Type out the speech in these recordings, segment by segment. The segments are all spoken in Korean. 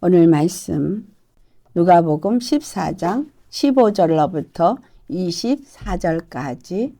오늘 말씀 누가복음 14장 15절로부터 24절까지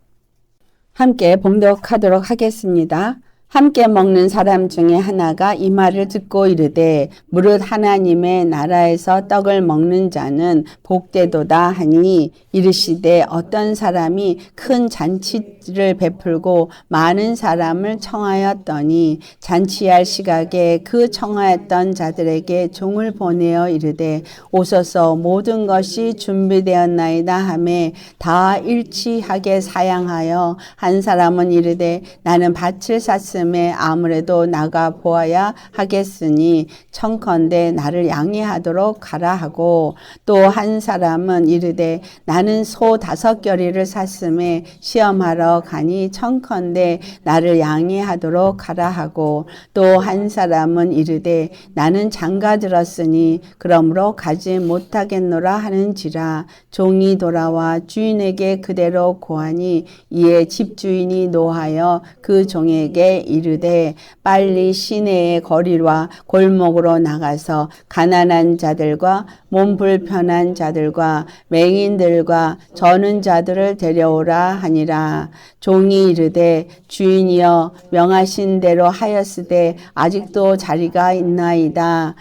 함께 봉독하도록 하겠습니다. 함께 먹는 사람 중에 하나가 이 말을 듣고 이르되 무릇 하나님의 나라에서 떡을 먹는 자는 복되도다 하니 이르시되 어떤 사람이 큰 잔치를 베풀고 많은 사람을 청하였더니 잔치할 시각에 그 청하였던 자들에게 종을 보내어 이르되 오소서 모든 것이 준비되었나이다 하매 다 일치하게 사양하여 한 사람은 이르되 나는 밭을 샀으며 아무래도 나가 보아야 하겠으니 청컨대 나를 양해하도록 가라 하고 또 한 사람은 이르되 나는 소 5겨리를 샀음에 시험하러 가니 청컨대 나를 양해하도록 가라 하고 또 한 사람은 이르되 나는 장가 들었으니 그러므로 가지 못하겠노라 하는지라 종이 돌아와 주인에게 그대로 고하니 이에 집주인이 노하여 그 종에게 이르되 빨리 시내의 거리와 골목으로 나가서 가난한 자들과 몸 불편한 자들과 맹인들과 저는 자들을 데려오라 하니라. 종이 이르되 주인이여 명하신 대로 하였으되 아직도 자리가 있나이다.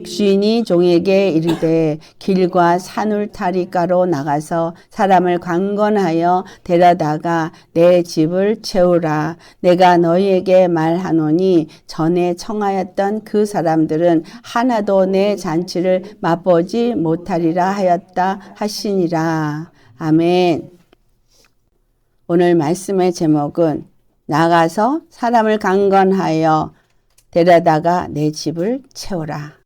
주인이 종에게 이르되 길과 산울타리가로 나가서 사람을 강권하여 데려다가 내 집을 채우라. 내가 너희에게 말하노니 전에 청하였던 그 사람들은 하나도 내 잔치를 맛보지 못하리라 하였다 하시니라. 아멘. 오늘 말씀의 제목은 나가서 사람을 강권하여 데려다가 내 집을 채우라.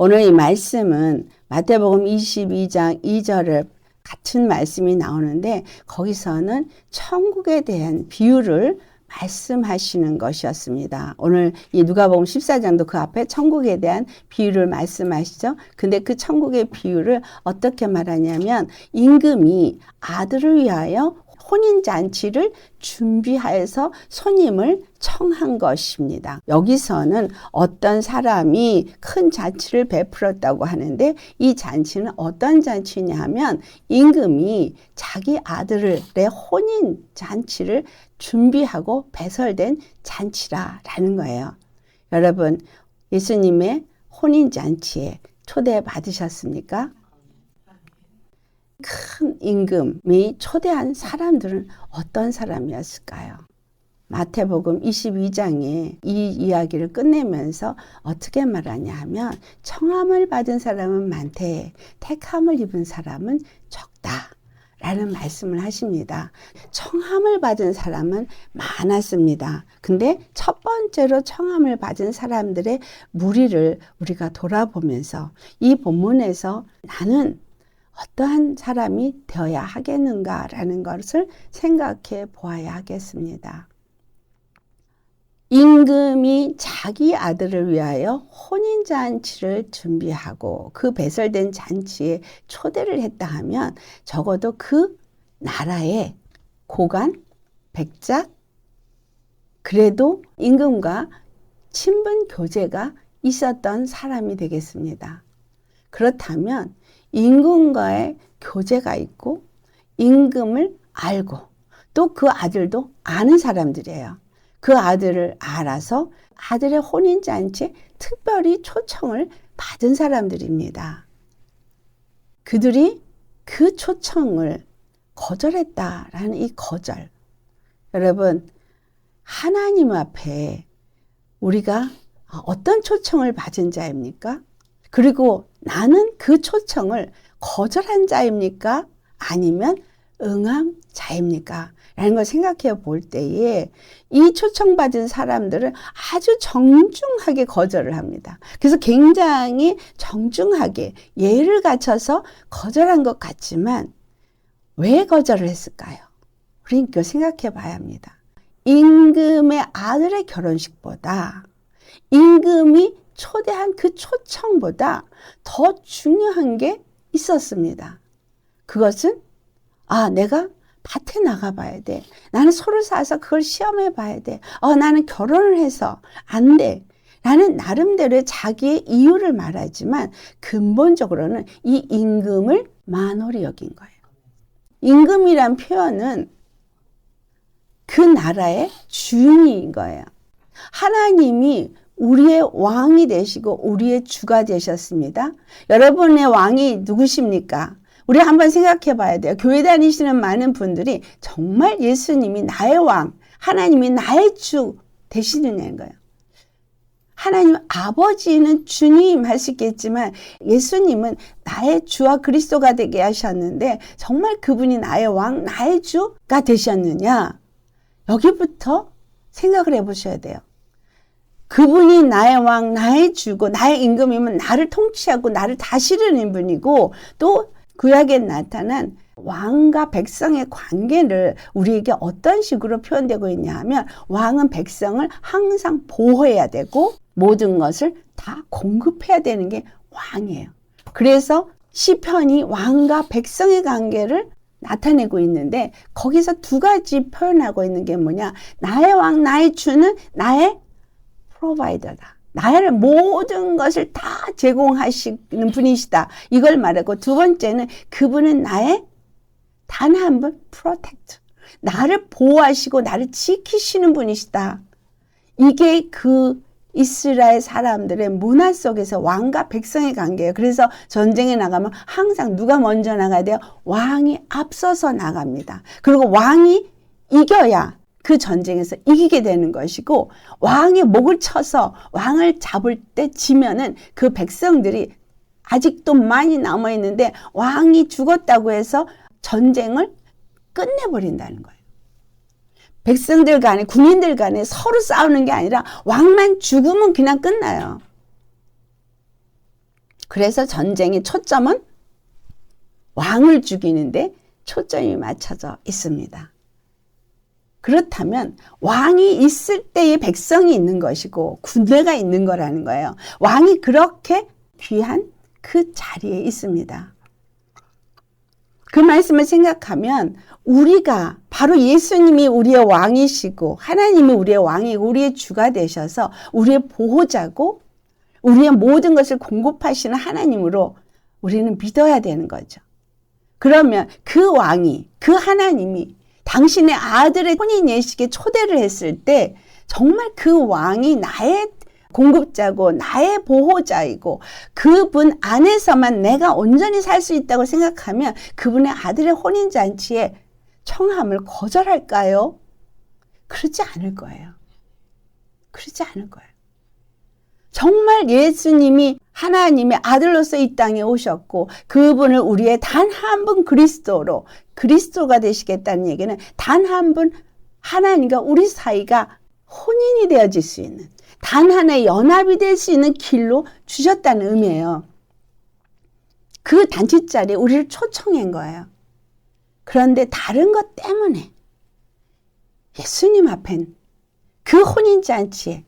오늘 이 말씀은 마태복음 22장 2절을 같은 말씀이 나오는데 거기서는 천국에 대한 비유를 말씀하시는 것이었습니다. 오늘 이 누가복음 14장도 그 앞에 천국에 대한 비유를 말씀하시죠. 근데 그 천국의 비유를 어떻게 말하냐면 임금이 아들을 위하여 혼인잔치를 준비하여서 손님을 청한 것입니다. 여기서는 어떤 사람이 큰 잔치를 베풀었다고 하는데 이 잔치는 어떤 잔치냐 하면 임금이 자기 아들의 혼인잔치를 준비하고 배설된 잔치라는 거예요. 여러분, 예수님의 혼인잔치에 초대받으셨습니까? 큰 임금이 초대한 사람들은 어떤 사람이었을까요? 마태복음 22장에 이 이야기를 끝내면서 어떻게 말하냐 하면 청함을 받은 사람은 많되 택함을 입은 사람은 적다 라는 말씀을 하십니다. 청함을 받은 사람은 많았습니다. 근데 첫 번째로 청함을 받은 사람들의 무리를 우리가 돌아보면서 이 본문에서 나는 어떠한 사람이 되어야 하겠는가라는 것을 생각해 보아야 하겠습니다. 임금이 자기 아들을 위하여 혼인잔치를 준비하고 그 배설된 잔치에 초대를 했다 하면 적어도 그 나라의 고관, 백작, 그래도 임금과 친분 교제가 있었던 사람이 되겠습니다. 그렇다면 임금과의 교제가 있고 임금을 알고 또 그 아들도 아는 사람들이에요. 그 아들을 알아서 아들의 혼인잔치에 특별히 초청을 받은 사람들입니다. 그들이 그 초청을 거절했다라는 이 거절. 여러분, 하나님 앞에 우리가 어떤 초청을 받은 자입니까? 그리고 나는 그 초청을 거절한 자입니까? 아니면 응한 자입니까? 라는 걸 생각해 볼 때에 이 초청받은 사람들은 아주 정중하게 거절을 합니다. 그래서 굉장히 정중하게 예를 갖춰서 거절한 것 같지만 왜 거절을 했을까요? 우리는 그걸 생각해 봐야 합니다. 임금의 아들의 결혼식보다 임금이 초대한 그 초청보다 더 중요한 게 있었습니다. 그것은 내가 밭에 나가봐야 돼. 나는 소를 사서 그걸 시험해 봐야 돼. 나는 결혼을 해서 안 돼. 라는 나름대로의 자기의 이유를 말하지만 근본적으로는 이 임금을 만홀히 여긴 거예요. 임금이란 표현은 그 나라의 주인인 거예요. 하나님이 우리의 왕이 되시고 우리의 주가 되셨습니다. 여러분의 왕이 누구십니까? 우리 한번 생각해 봐야 돼요. 교회 다니시는 많은 분들이 정말 예수님이 나의 왕, 하나님이 나의 주 되시느냐는 거예요. 하나님 아버지는 주님 할 수 있겠지만 예수님은 나의 주와 그리스도가 되게 하셨는데 정말 그분이 나의 왕, 나의 주가 되셨느냐? 여기부터 생각을 해보셔야 돼요. 그분이 나의 왕, 나의 주고 나의 임금이면 나를 통치하고 나를 다스리는 분이고 또 구약에 나타난 왕과 백성의 관계를 우리에게 어떤 식으로 표현되고 있냐 하면 왕은 백성을 항상 보호해야 되고 모든 것을 다 공급해야 되는 게 왕이에요. 그래서 시편이 왕과 백성의 관계를 나타내고 있는데 거기서 두 가지 표현하고 있는 게 뭐냐? 나의 왕, 나의 주는 나의 프로바이더다. 나의 모든 것을 다 제공하시는 분이시다. 이걸 말하고 두 번째는 그분은 나의 단 한 분 프로텍트. 나를 보호하시고 나를 지키시는 분이시다. 이게 그 이스라엘 사람들의 문화 속에서 왕과 백성의 관계예요. 그래서 전쟁에 나가면 항상 누가 먼저 나가야 돼요? 왕이 앞서서 나갑니다. 그리고 왕이 이겨야 그 전쟁에서 이기게 되는 것이고 왕의 목을 쳐서 왕을 잡을 때 지면은 그 백성들이 아직도 많이 남아있는데 왕이 죽었다고 해서 전쟁을 끝내버린다는 거예요. 백성들 간에 군인들 간에 서로 싸우는 게 아니라 왕만 죽으면 그냥 끝나요. 그래서 전쟁의 초점은 왕을 죽이는데 초점이 맞춰져 있습니다. 그렇다면 왕이 있을 때의 백성이 있는 것이고 군대가 있는 거라는 거예요. 왕이 그렇게 귀한 그 자리에 있습니다. 그 말씀을 생각하면 우리가 바로 예수님이 우리의 왕이시고 하나님이 우리의 왕이고 우리의 주가 되셔서 우리의 보호자고 우리의 모든 것을 공급하시는 하나님으로 우리는 믿어야 되는 거죠. 그러면 그 왕이, 그 하나님이 당신의 아들의 혼인 예식에 초대를 했을 때 정말 그 왕이 나의 공급자고 나의 보호자이고 그분 안에서만 내가 온전히 살 수 있다고 생각하면 그분의 아들의 혼인잔치에 청함을 거절할까요? 그러지 않을 거예요. 그러지 않을 거예요. 정말 예수님이 하나님의 아들로서 이 땅에 오셨고 그분을 우리의 단 한 분 그리스도가 되시겠다는 얘기는 단 한 분 하나님과 우리 사이가 혼인이 되어질 수 있는 단 하나의 연합이 될 수 있는 길로 주셨다는 의미예요. 그 단체자리에 우리를 초청한 거예요. 그런데 다른 것 때문에 예수님 앞엔 그 혼인잔치에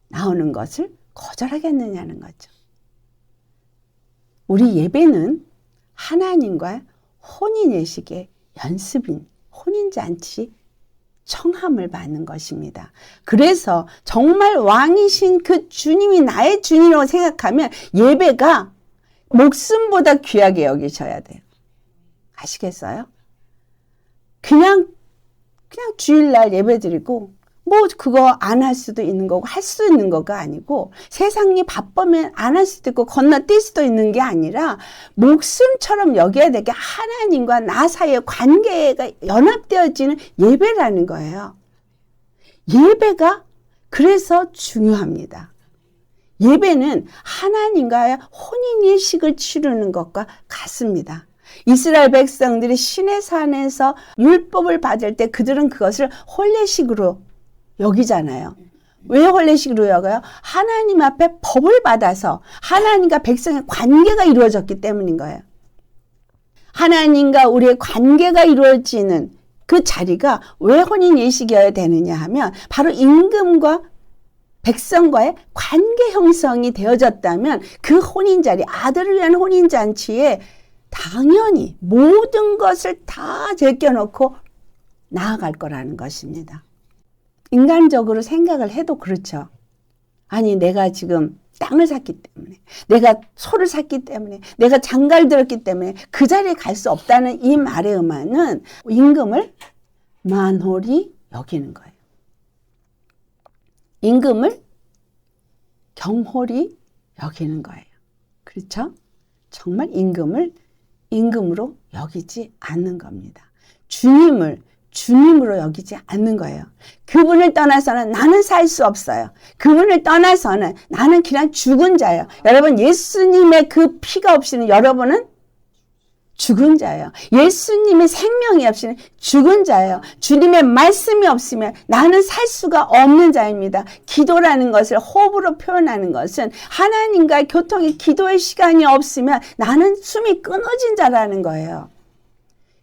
나오는 것을 거절하겠느냐는 거죠. 우리 예배는 하나님과 혼인예식의 연습인 혼인잔치 청함을 받는 것입니다. 그래서 정말 왕이신 그 주님이 나의 주님이라고 생각하면 예배가 목숨보다 귀하게 여기셔야 돼요. 아시겠어요? 그냥 주일날 예배드리고 뭐 그거 안 할 수도 있는 거고 할 수 있는 거가 아니고 세상이 바쁘면 안 할 수도 있고 건너뛸 수도 있는 게 아니라 목숨처럼 여겨야 될 게 하나님과 나 사이의 관계가 연합되어지는 예배라는 거예요. 예배가 그래서 중요합니다. 예배는 하나님과의 혼인예식을 치르는 것과 같습니다. 이스라엘 백성들이 시내산에서 율법을 받을 때 그들은 그것을 혼례식으로 여기잖아요. 왜 혼례식으로 여겨요? 하나님 앞에 법을 받아서 하나님과 백성의 관계가 이루어졌기 때문인 거예요. 하나님과 우리의 관계가 이루어지는 그 자리가 왜 혼인예식이어야 되느냐 하면 바로 임금과 백성과의 관계 형성이 되어졌다면 그 혼인자리, 아들을 위한 혼인잔치에 당연히 모든 것을 다 제껴놓고 나아갈 거라는 것입니다. 인간적으로 생각을 해도 그렇죠. 아니, 내가 지금 땅을 샀기 때문에, 내가 소를 샀기 때문에, 내가 장가를 들었기 때문에 그 자리에 갈 수 없다는 이 말의 의미는 임금을 만홀히 여기는 거예요. 임금을 경홀히 여기는 거예요. 그렇죠? 정말 임금을 임금으로 여기지 않는 겁니다. 주님을 주님으로 여기지 않는 거예요. 그분을 떠나서는 나는 살 수 없어요. 그분을 떠나서는 나는 그냥 죽은 자예요. 여러분, 예수님의 그 피가 없이는 여러분은 죽은 자예요. 예수님의 생명이 없이는 죽은 자예요. 주님의 말씀이 없으면 나는 살 수가 없는 자입니다. 기도라는 것을 호흡으로 표현하는 것은 하나님과의 교통이 기도의 시간이 없으면 나는 숨이 끊어진 자라는 거예요.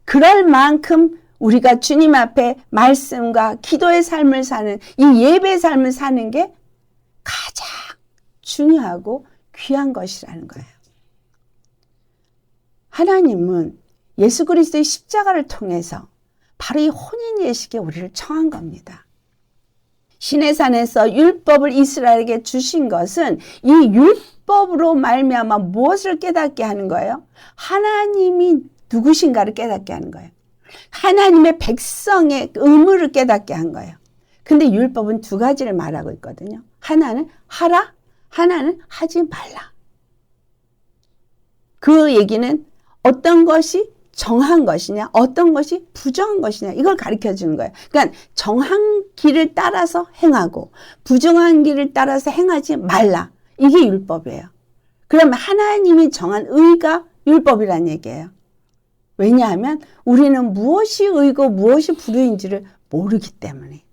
그럴 만큼 우리가 주님 앞에 말씀과 기도의 삶을 사는, 이 예배의 삶을 사는 게 가장 중요하고 귀한 것이라는 거예요. 하나님은 예수 그리스도의 십자가를 통해서 바로 이 혼인 예식에 우리를 청한 겁니다. 시내산에서 율법을 이스라엘에게 주신 것은 이 율법으로 말미암아 무엇을 깨닫게 하는 거예요? 하나님이 누구신가를 깨닫게 하는 거예요. 하나님의 백성의 의무를 깨닫게 한 거예요. 근데 율법은 두 가지를 말하고 있거든요. 하나는 하라, 하나는 하지 말라. 그 얘기는 어떤 것이 정한 것이냐, 어떤 것이 부정한 것이냐, 이걸 가르쳐 주는 거예요. 그러니까 정한 길을 따라서 행하고 부정한 길을 따라서 행하지 말라. 이게 율법이에요. 그러면 하나님이 정한 의가 율법이란 얘기예요. 왜냐하면 우리는 무엇이 의고 무엇이 불의인지를 모르기 때문에.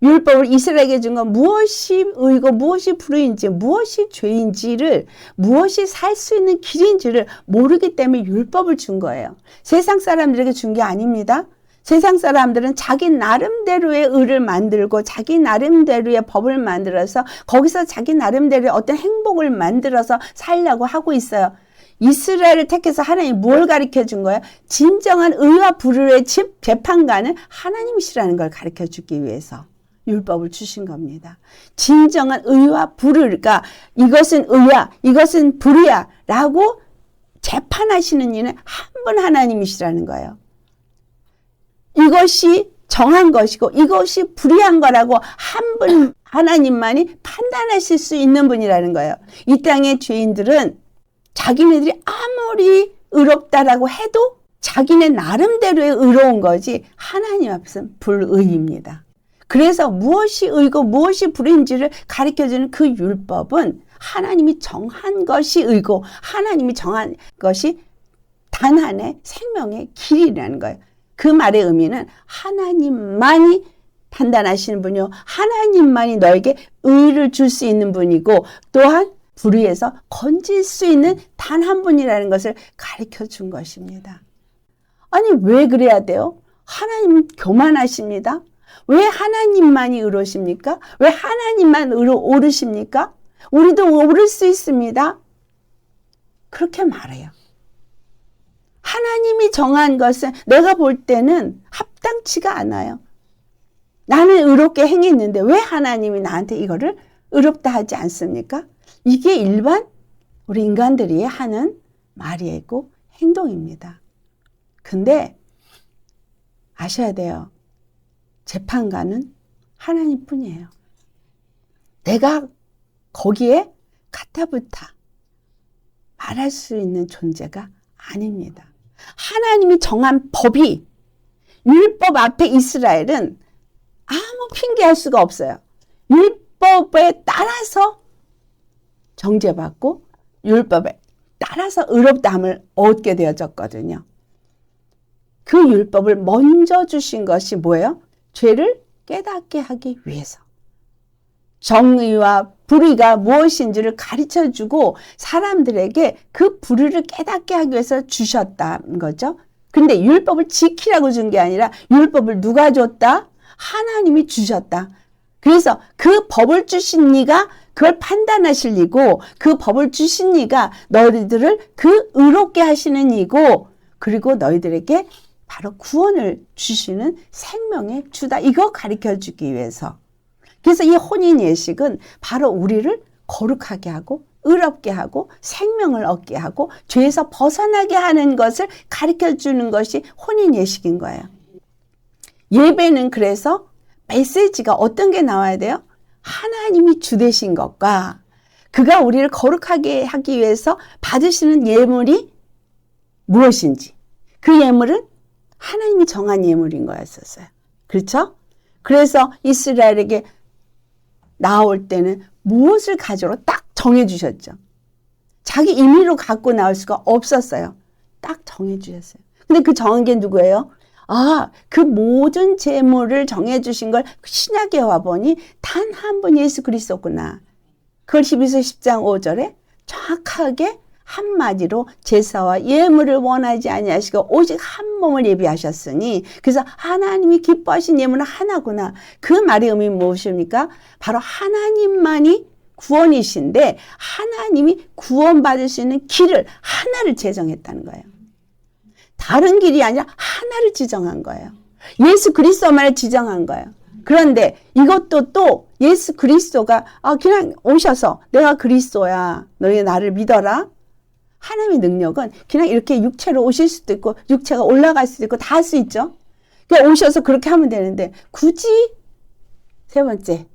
율법을 이스라엘에게 준 건 무엇이 의고 무엇이 불의인지, 무엇이 죄인지를, 무엇이 살 수 있는 길인지를 모르기 때문에 율법을 준 거예요. 세상 사람들에게 준 게 아닙니다. 세상 사람들은 자기 나름대로의 의를 만들고 자기 나름대로의 법을 만들어서 거기서 자기 나름대로의 어떤 행복을 만들어서 살려고 하고 있어요. 이스라엘을 택해서 하나님이 뭘 가르쳐 준 거예요? 진정한 의와 불의의 재판관은 하나님이시라는 걸 가르쳐 주기 위해서 율법을 주신 겁니다. 진정한 의와 불의가 이것은 의야, 이것은 불의야 라고 재판하시는 이는 한 분 하나님이시라는 거예요. 이것이 정한 것이고 이것이 불의한 거라고 한 분 하나님만이 판단하실 수 있는 분이라는 거예요. 이 땅의 죄인들은 자기네들이 아무리 의롭다라고 해도 자기네 나름대로의 의로운 거지 하나님 앞에서는 불의입니다. 그래서 무엇이 의고 무엇이 불의인지를 가르쳐주는 그 율법은 하나님이 정한 것이 의고 하나님이 정한 것이 단 하나의 생명의 길이라는 거예요. 그 말의 의미는 하나님만이 판단하시는 분이요, 하나님만이 너에게 의를 줄 수 있는 분이고 또한 불의에서 건질 수 있는 단 한 분이라는 것을 가르쳐 준 것입니다. 아니, 왜 그래야 돼요? 하나님 교만하십니다. 왜 하나님만이 의로우십니까? 왜 하나님만 옳으십니까? 우리도 옳을 수 있습니다. 그렇게 말해요. 하나님이 정한 것은 내가 볼 때는 합당치가 않아요. 나는 의롭게 행했는데 왜 하나님이 나한테 이거를 의롭다 하지 않습니까? 이게 일반 우리 인간들이 하는 말이고 행동입니다. 근데 아셔야 돼요. 재판관은 하나님뿐이에요. 내가 거기에 가타부타 말할 수 있는 존재가 아닙니다. 하나님이 정한 법이, 율법 앞에 이스라엘은 아무 핑계할 수가 없어요. 율법에 따라서 정죄받고 율법에 따라서 의롭다함을 얻게 되어졌거든요. 그 율법을 먼저 주신 것이 뭐예요? 죄를 깨닫게 하기 위해서. 정의와 불의가 무엇인지를 가르쳐주고 사람들에게 그 불의를 깨닫게 하기 위해서 주셨다는 거죠. 근데 율법을 지키라고 준 게 아니라 율법을 누가 줬다? 하나님이 주셨다. 그래서 그 법을 주신 이가 그걸 판단하실 이고, 그 법을 주신 이가 너희들을 그 의롭게 하시는 이고, 그리고 너희들에게 바로 구원을 주시는 생명의 주다. 이거 가르쳐 주기 위해서. 그래서 이 혼인 예식은 바로 우리를 거룩하게 하고 의롭게 하고 생명을 얻게 하고 죄에서 벗어나게 하는 것을 가르쳐 주는 것이 혼인 예식인 거예요. 예배는 그래서 메시지가 어떤 게 나와야 돼요? 하나님이 주 되신 것과 그가 우리를 거룩하게 하기 위해서 받으시는 예물이 무엇인지, 그 예물은 하나님이 정한 예물인 거였었어요. 그렇죠? 그래서 이스라엘에게 나올 때는 무엇을 가져로 딱 정해주셨죠. 자기 임의로 갖고 나올 수가 없었어요. 딱 정해주셨어요. 근데 그 정한 게 누구예요? 그 모든 제물을 정해주신 걸 신약에 와보니 단 한 분 예수 그리스도구나. 그걸 히브리서 10장 5절에 정확하게 한마디로 제사와 예물을 원하지 아니하시고 오직 한 몸을 예비하셨으니, 그래서 하나님이 기뻐하신 예물은 하나구나. 그 말의 의미는 무엇입니까? 바로 하나님만이 구원이신데 하나님이 구원받을 수 있는 길을 하나를 제정했다는 거예요. 다른 길이 아니라 하나를 지정한 거예요. 예수 그리스도만을 지정한 거예요. 그런데 이것도 또 예수 그리스도가 그냥 오셔서 내가 그리스도야, 너희 나를 믿어라. 하나님의 능력은 그냥 이렇게 육체로 오실 수도 있고 육체가 올라갈 수도 있고 다 할 수 있죠. 그러니까 오셔서 그렇게 하면 되는데 굳이 세 번째,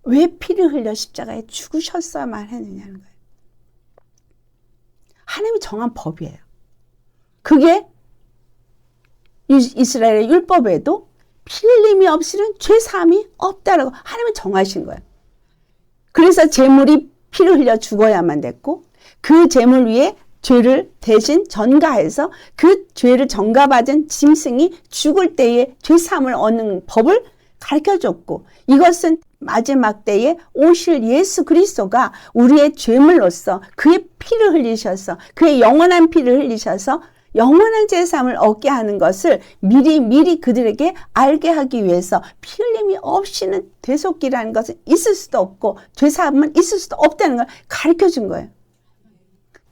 왜 피를 흘려 십자가에 죽으셨어야만 했느냐는 거예요. 하나님이 정한 법이에요. 그게 이스라엘의 율법에도 피 흘림이 없이는 죄사함이 없다라고 하나님이 정하신 거예요. 그래서 제물이 피를 흘려 죽어야만 됐고, 그 제물 위에 죄를 대신 전가해서 그 죄를 전가받은 짐승이 죽을 때에 죄사함을 얻는 법을 가르쳐줬고, 이것은 마지막 때에 오실 예수 그리스도가 우리의 죄물로서 그의 피를 흘리셔서, 그의 영원한 피를 흘리셔서 영원한 제사함을 얻게 하는 것을 미리 그들에게 알게 하기 위해서 피 흘림이 없이는 대속기라는 것은 있을 수도 없고 죄사함은 있을 수도 없다는 걸 가르쳐준 거예요.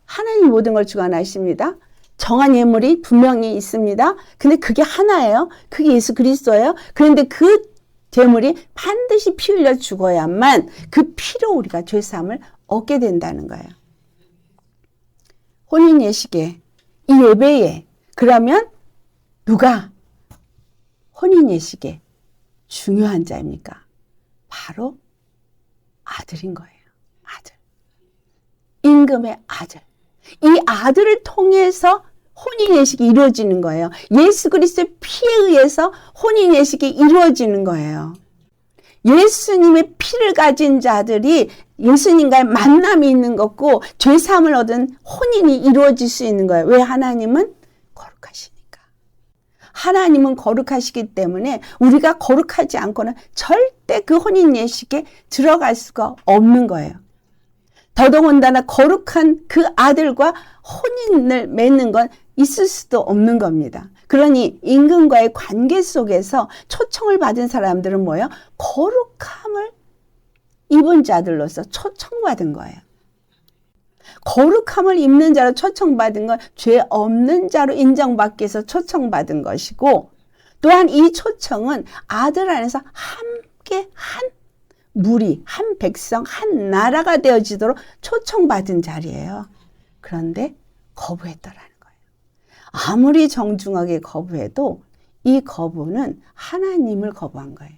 하나님이 모든 걸 주관하십니다. 정한 예물이 분명히 있습니다. 근데 그게 하나예요. 그게 예수 그리스도예요. 그런데 그 제물이 반드시 피 흘려 죽어야만 그 피로 우리가 죄사함을 얻게 된다는 거예요. 혼인 예식에, 이 예배에, 그러면 누가 혼인 예식에 중요한 자입니까? 바로 아들인 거예요. 아들. 임금의 아들. 이 아들을 통해서 혼인 예식이 이루어지는 거예요. 예수 그리스도의 피에 의해서 혼인 예식이 이루어지는 거예요. 예수님의 피를 가진 자들이 예수님과의 만남이 있는 것고 죄사함을 얻은 혼인이 이루어질 수 있는 거예요. 왜? 하나님은 거룩하시니까. 하나님은 거룩하시기 때문에 우리가 거룩하지 않고는 절대 그 혼인 예식에 들어갈 수가 없는 거예요. 더더군다나 거룩한 그 아들과 혼인을 맺는 건 있을 수도 없는 겁니다. 그러니 임금과의 관계 속에서 초청을 받은 사람들은 뭐예요? 거룩함을 입은 자들로서 초청받은 거예요. 거룩함을 입는 자로 초청받은 건 죄 없는 자로 인정받기 위해서 초청받은 것이고, 또한 이 초청은 아들 안에서 함께 한 무리, 한 백성, 한 나라가 되어지도록 초청받은 자리예요. 그런데 거부했더라는 거예요. 아무리 정중하게 거부해도 이 거부는 하나님을 거부한 거예요.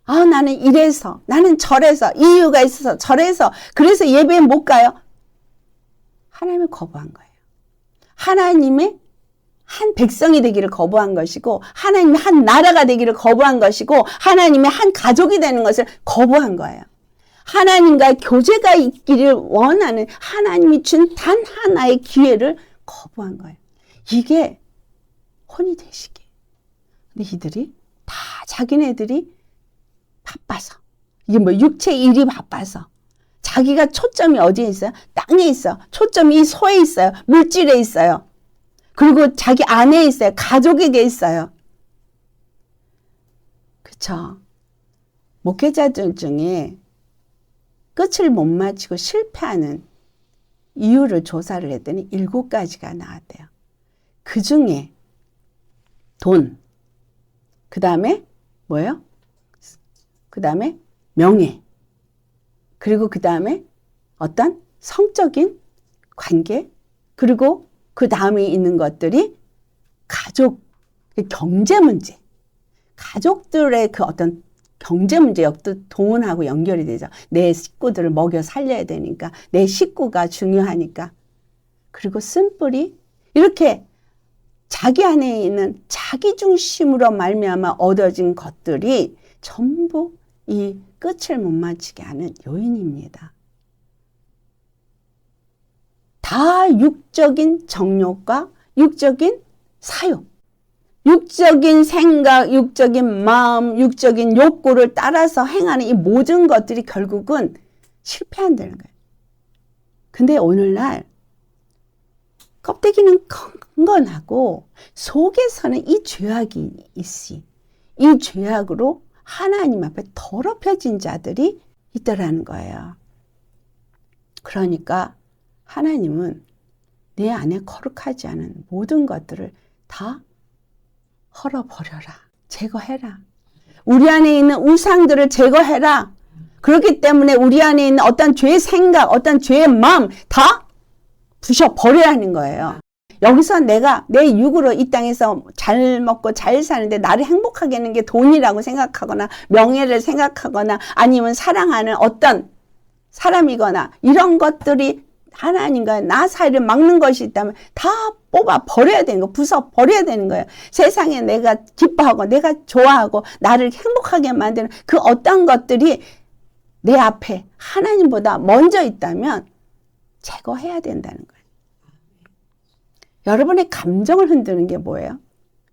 나는 이래서, 나는 저래서, 이유가 있어서, 저래서, 그래서 예배에 못 가요. 하나님을 거부한 거예요. 하나님의 한 백성이 되기를 거부한 것이고, 하나님의 한 나라가 되기를 거부한 것이고, 하나님의 한 가족이 되는 것을 거부한 거예요. 하나님과의 교제가 있기를 원하는 하나님이 준 단 하나의 기회를 거부한 거예요. 이게 혼인 예식이에요. 근데 이들이 다 자기네들이 바빠서, 이게 뭐 육체 일이 바빠서, 자기가 초점이 어디에 있어요? 땅에 있어요. 초점이 이 소에 있어요. 물질에 있어요. 그리고 자기 안에 있어요. 가족에게 있어요. 그쵸? 목회자들 중에 끝을 못 맞추고 실패하는 이유를 조사를 했더니 7가지가 나왔대요. 그 중에 돈, 그 다음에 뭐예요? 그 다음에 명예, 그리고 그 다음에 어떤 성적인 관계, 그리고 그 다음에 있는 것들이 가족, 경제 문제. 가족들의 그 어떤 경제 문제 역도 돈하고 연결이 되죠. 내 식구들을 먹여 살려야 되니까. 내 식구가 중요하니까. 그리고 쓴뿌리. 이렇게 자기 안에 있는 자기 중심으로 말미암아 얻어진 것들이 전부 이 끝을 못 맞추게 하는 요인입니다. 다 육적인 정욕과 육적인 사욕, 육적인 생각, 육적인 마음, 육적인 욕구를 따라서 행하는 이 모든 것들이 결국은 실패한다는 거예요. 근데 오늘날 껍데기는 건건하고 속에서는 이 죄악이 있으니 이 죄악으로 하나님 앞에 더럽혀진 자들이 있더라는 거예요. 그러니까 하나님은 내 안에 거룩하지 않은 모든 것들을 다 헐어버려라. 제거해라. 우리 안에 있는 우상들을 제거해라. 그렇기 때문에 우리 안에 있는 어떤 죄의 생각, 어떤 죄의 마음 다 부셔버려라는 거예요. 여기서 내가 내 육으로 이 땅에서 잘 먹고 잘 사는데 나를 행복하게 하는 게 돈이라고 생각하거나 명예를 생각하거나 아니면 사랑하는 어떤 사람이거나 이런 것들이 하나님과 나 사이를 막는 것이 있다면 다 뽑아 버려야 되는 거, 부숴 버려야 되는 거예요. 세상에 내가 기뻐하고 내가 좋아하고 나를 행복하게 만드는 그 어떤 것들이 내 앞에 하나님보다 먼저 있다면 제거해야 된다는 거예요. 여러분의 감정을 흔드는 게 뭐예요?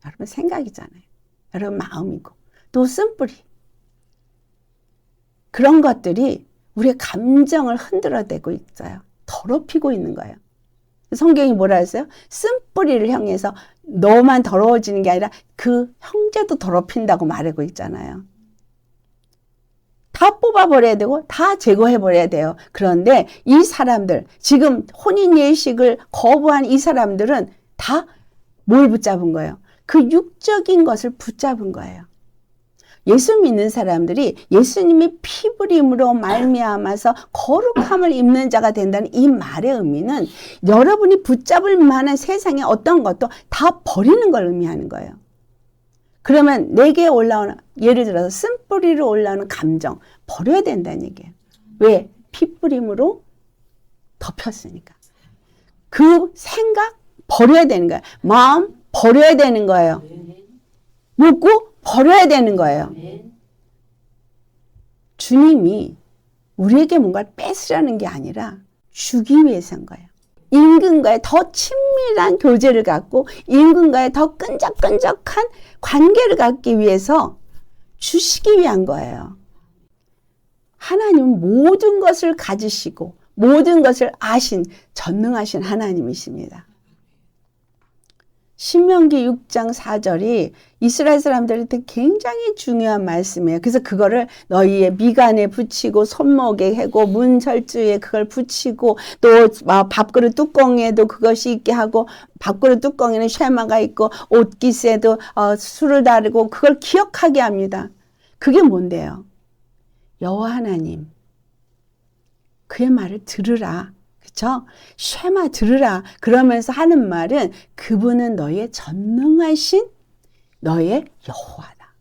여러분 생각이잖아요. 여러분 마음이고 또 쓴뿌리. 그런 것들이 우리의 감정을 흔들어대고 있어요. 더럽히고 있는 거예요. 성경이 뭐라 했어요? 쓴뿌리를 향해서 너만 더러워지는 게 아니라 그 형제도 더럽힌다고 말하고 있잖아요. 다 뽑아버려야 되고 다 제거해버려야 돼요. 그런데 이 사람들, 지금 혼인예식을 거부한 이 사람들은 다 뭘 붙잡은 거예요? 그 육적인 것을 붙잡은 거예요. 예수 믿는 사람들이 예수님이 피부림으로 말미암아서 거룩함을 입는 자가 된다는 이 말의 의미는 여러분이 붙잡을 만한 세상의 어떤 것도 다 버리는 걸 의미하는 거예요. 그러면 내게 올라오는, 예를 들어서 쓴뿌리로 올라오는 감정 버려야 된다는 얘기예요. 왜? 피뿌림으로 덮였으니까. 그 생각 버려야 되는 거예요. 마음 버려야 되는 거예요. 욕구 버려야 되는 거예요. 주님이 우리에게 뭔가를 뺏으려는 게 아니라 주기 위해서인 거예요. 임금과의 더 친밀한 교제를 갖고 임금과의 더 끈적끈적한 관계를 갖기 위해서 주시기 위한 거예요. 하나님은 모든 것을 가지시고 모든 것을 아신 전능하신 하나님이십니다. 신명기 6장 4절이 이스라엘 사람들한테 굉장히 중요한 말씀이에요. 그래서 그거를 너희의 미간에 붙이고 손목에 해고 문설주에 그걸 붙이고 또 밥그릇 뚜껑에도 그것이 있게 하고 밥그릇 뚜껑에는 쉐마가 있고 옷깃에도 술을 다르고 그걸 기억하게 합니다. 그게 뭔데요? 여호와 하나님 그의 말을 들으라. 그렇죠? 쉐마 들으라. 그러면서 하는 말은 그분은 너의 전능하신 너의 여호와다.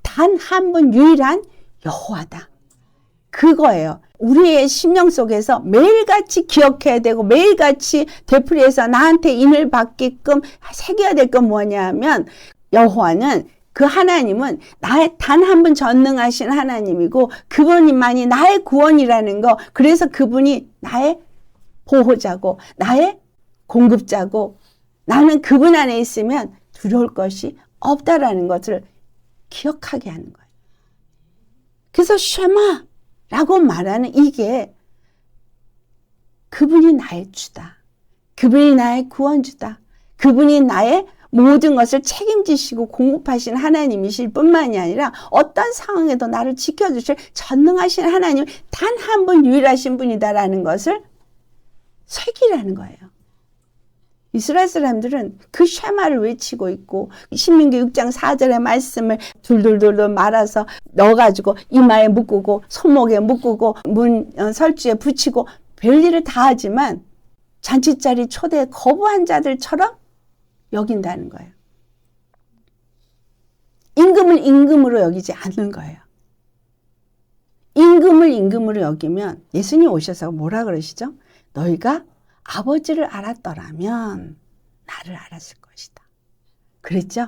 단 한 분 유일한 여호와다. 그거예요. 우리의 심령 속에서 매일같이 기억해야 되고 매일같이 되풀이해서 나한테 인을 받게끔 새겨야 될 건 뭐냐면 여호와는 그 하나님은 나의 단 한 분 전능하신 하나님이고 그분만이 나의 구원이라는 거. 그래서 그분이 나의 보호자고 나의 공급자고 나는 그분 안에 있으면 두려울 것이 없다라는 것을 기억하게 하는 거예요. 그래서 쉐마라고 말하는 이게 그분이 나의 주다. 그분이 나의 구원주다. 그분이 나의 모든 것을 책임지시고 공급하신 하나님이실 뿐만이 아니라 어떤 상황에도 나를 지켜주실 전능하신 하나님 단 한 분 유일하신 분이다라는 것을 새기라는 거예요. 이스라엘 사람들은 그 쉐마를 외치고 있고 신명기 6장 4절의 말씀을 둘둘둘둘 말아서 넣어가지고 이마에 묶고 손목에 묶고 문 설주에 붙이고 별일을 다 하지만 잔치자리 초대에 거부한 자들처럼 여긴다는 거예요. 임금을 임금으로 여기지 않는 거예요. 임금을 임금으로 여기면 예수님 오셔서 뭐라 그러시죠? 너희가 아버지를 알았더라면 나를 알았을 것이다. 그랬죠?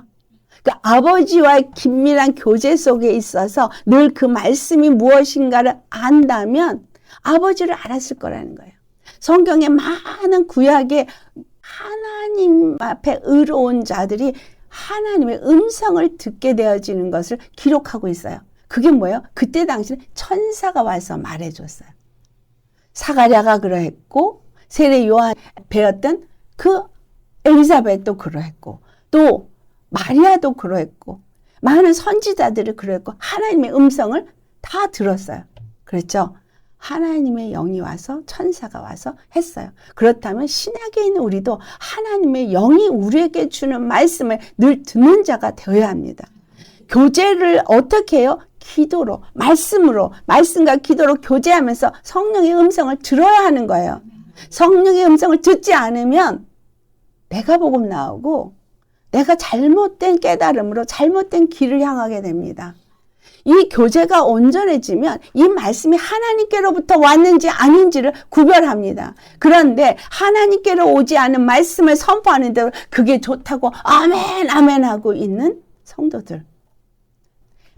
그 아버지와의 긴밀한 교제 속에 있어서 늘 그 말씀이 무엇인가를 안다면 아버지를 알았을 거라는 거예요. 성경의 많은 구약의 하나님 앞에 의로운 자들이 하나님의 음성을 듣게 되어지는 것을 기록하고 있어요. 그게 뭐예요? 그때 당시에 천사가 와서 말해줬어요. 사가랴가 그러했고 세례 요한 배웠던 그 엘리사벳도 그러했고 또 마리아도 그러했고 많은 선지자들이 그러했고 하나님의 음성을 다 들었어요. 그렇죠? 하나님의 영이 와서 천사가 와서 했어요. 그렇다면 신약에 있는 우리도 하나님의 영이 우리에게 주는 말씀을 늘 듣는 자가 되어야 합니다. 교제를 어떻게 해요? 기도로, 말씀으로, 말씀과 기도로 교제하면서 성령의 음성을 들어야 하는 거예요. 성령의 음성을 듣지 않으면 내가 복음 나오고 내가 잘못된 깨달음으로 잘못된 길을 향하게 됩니다. 이 교제가 온전해지면 이 말씀이 하나님께로부터 왔는지 아닌지를 구별합니다. 그런데 하나님께로 오지 않은 말씀을 선포하는데 그게 좋다고 아멘 아멘 하고 있는 성도들.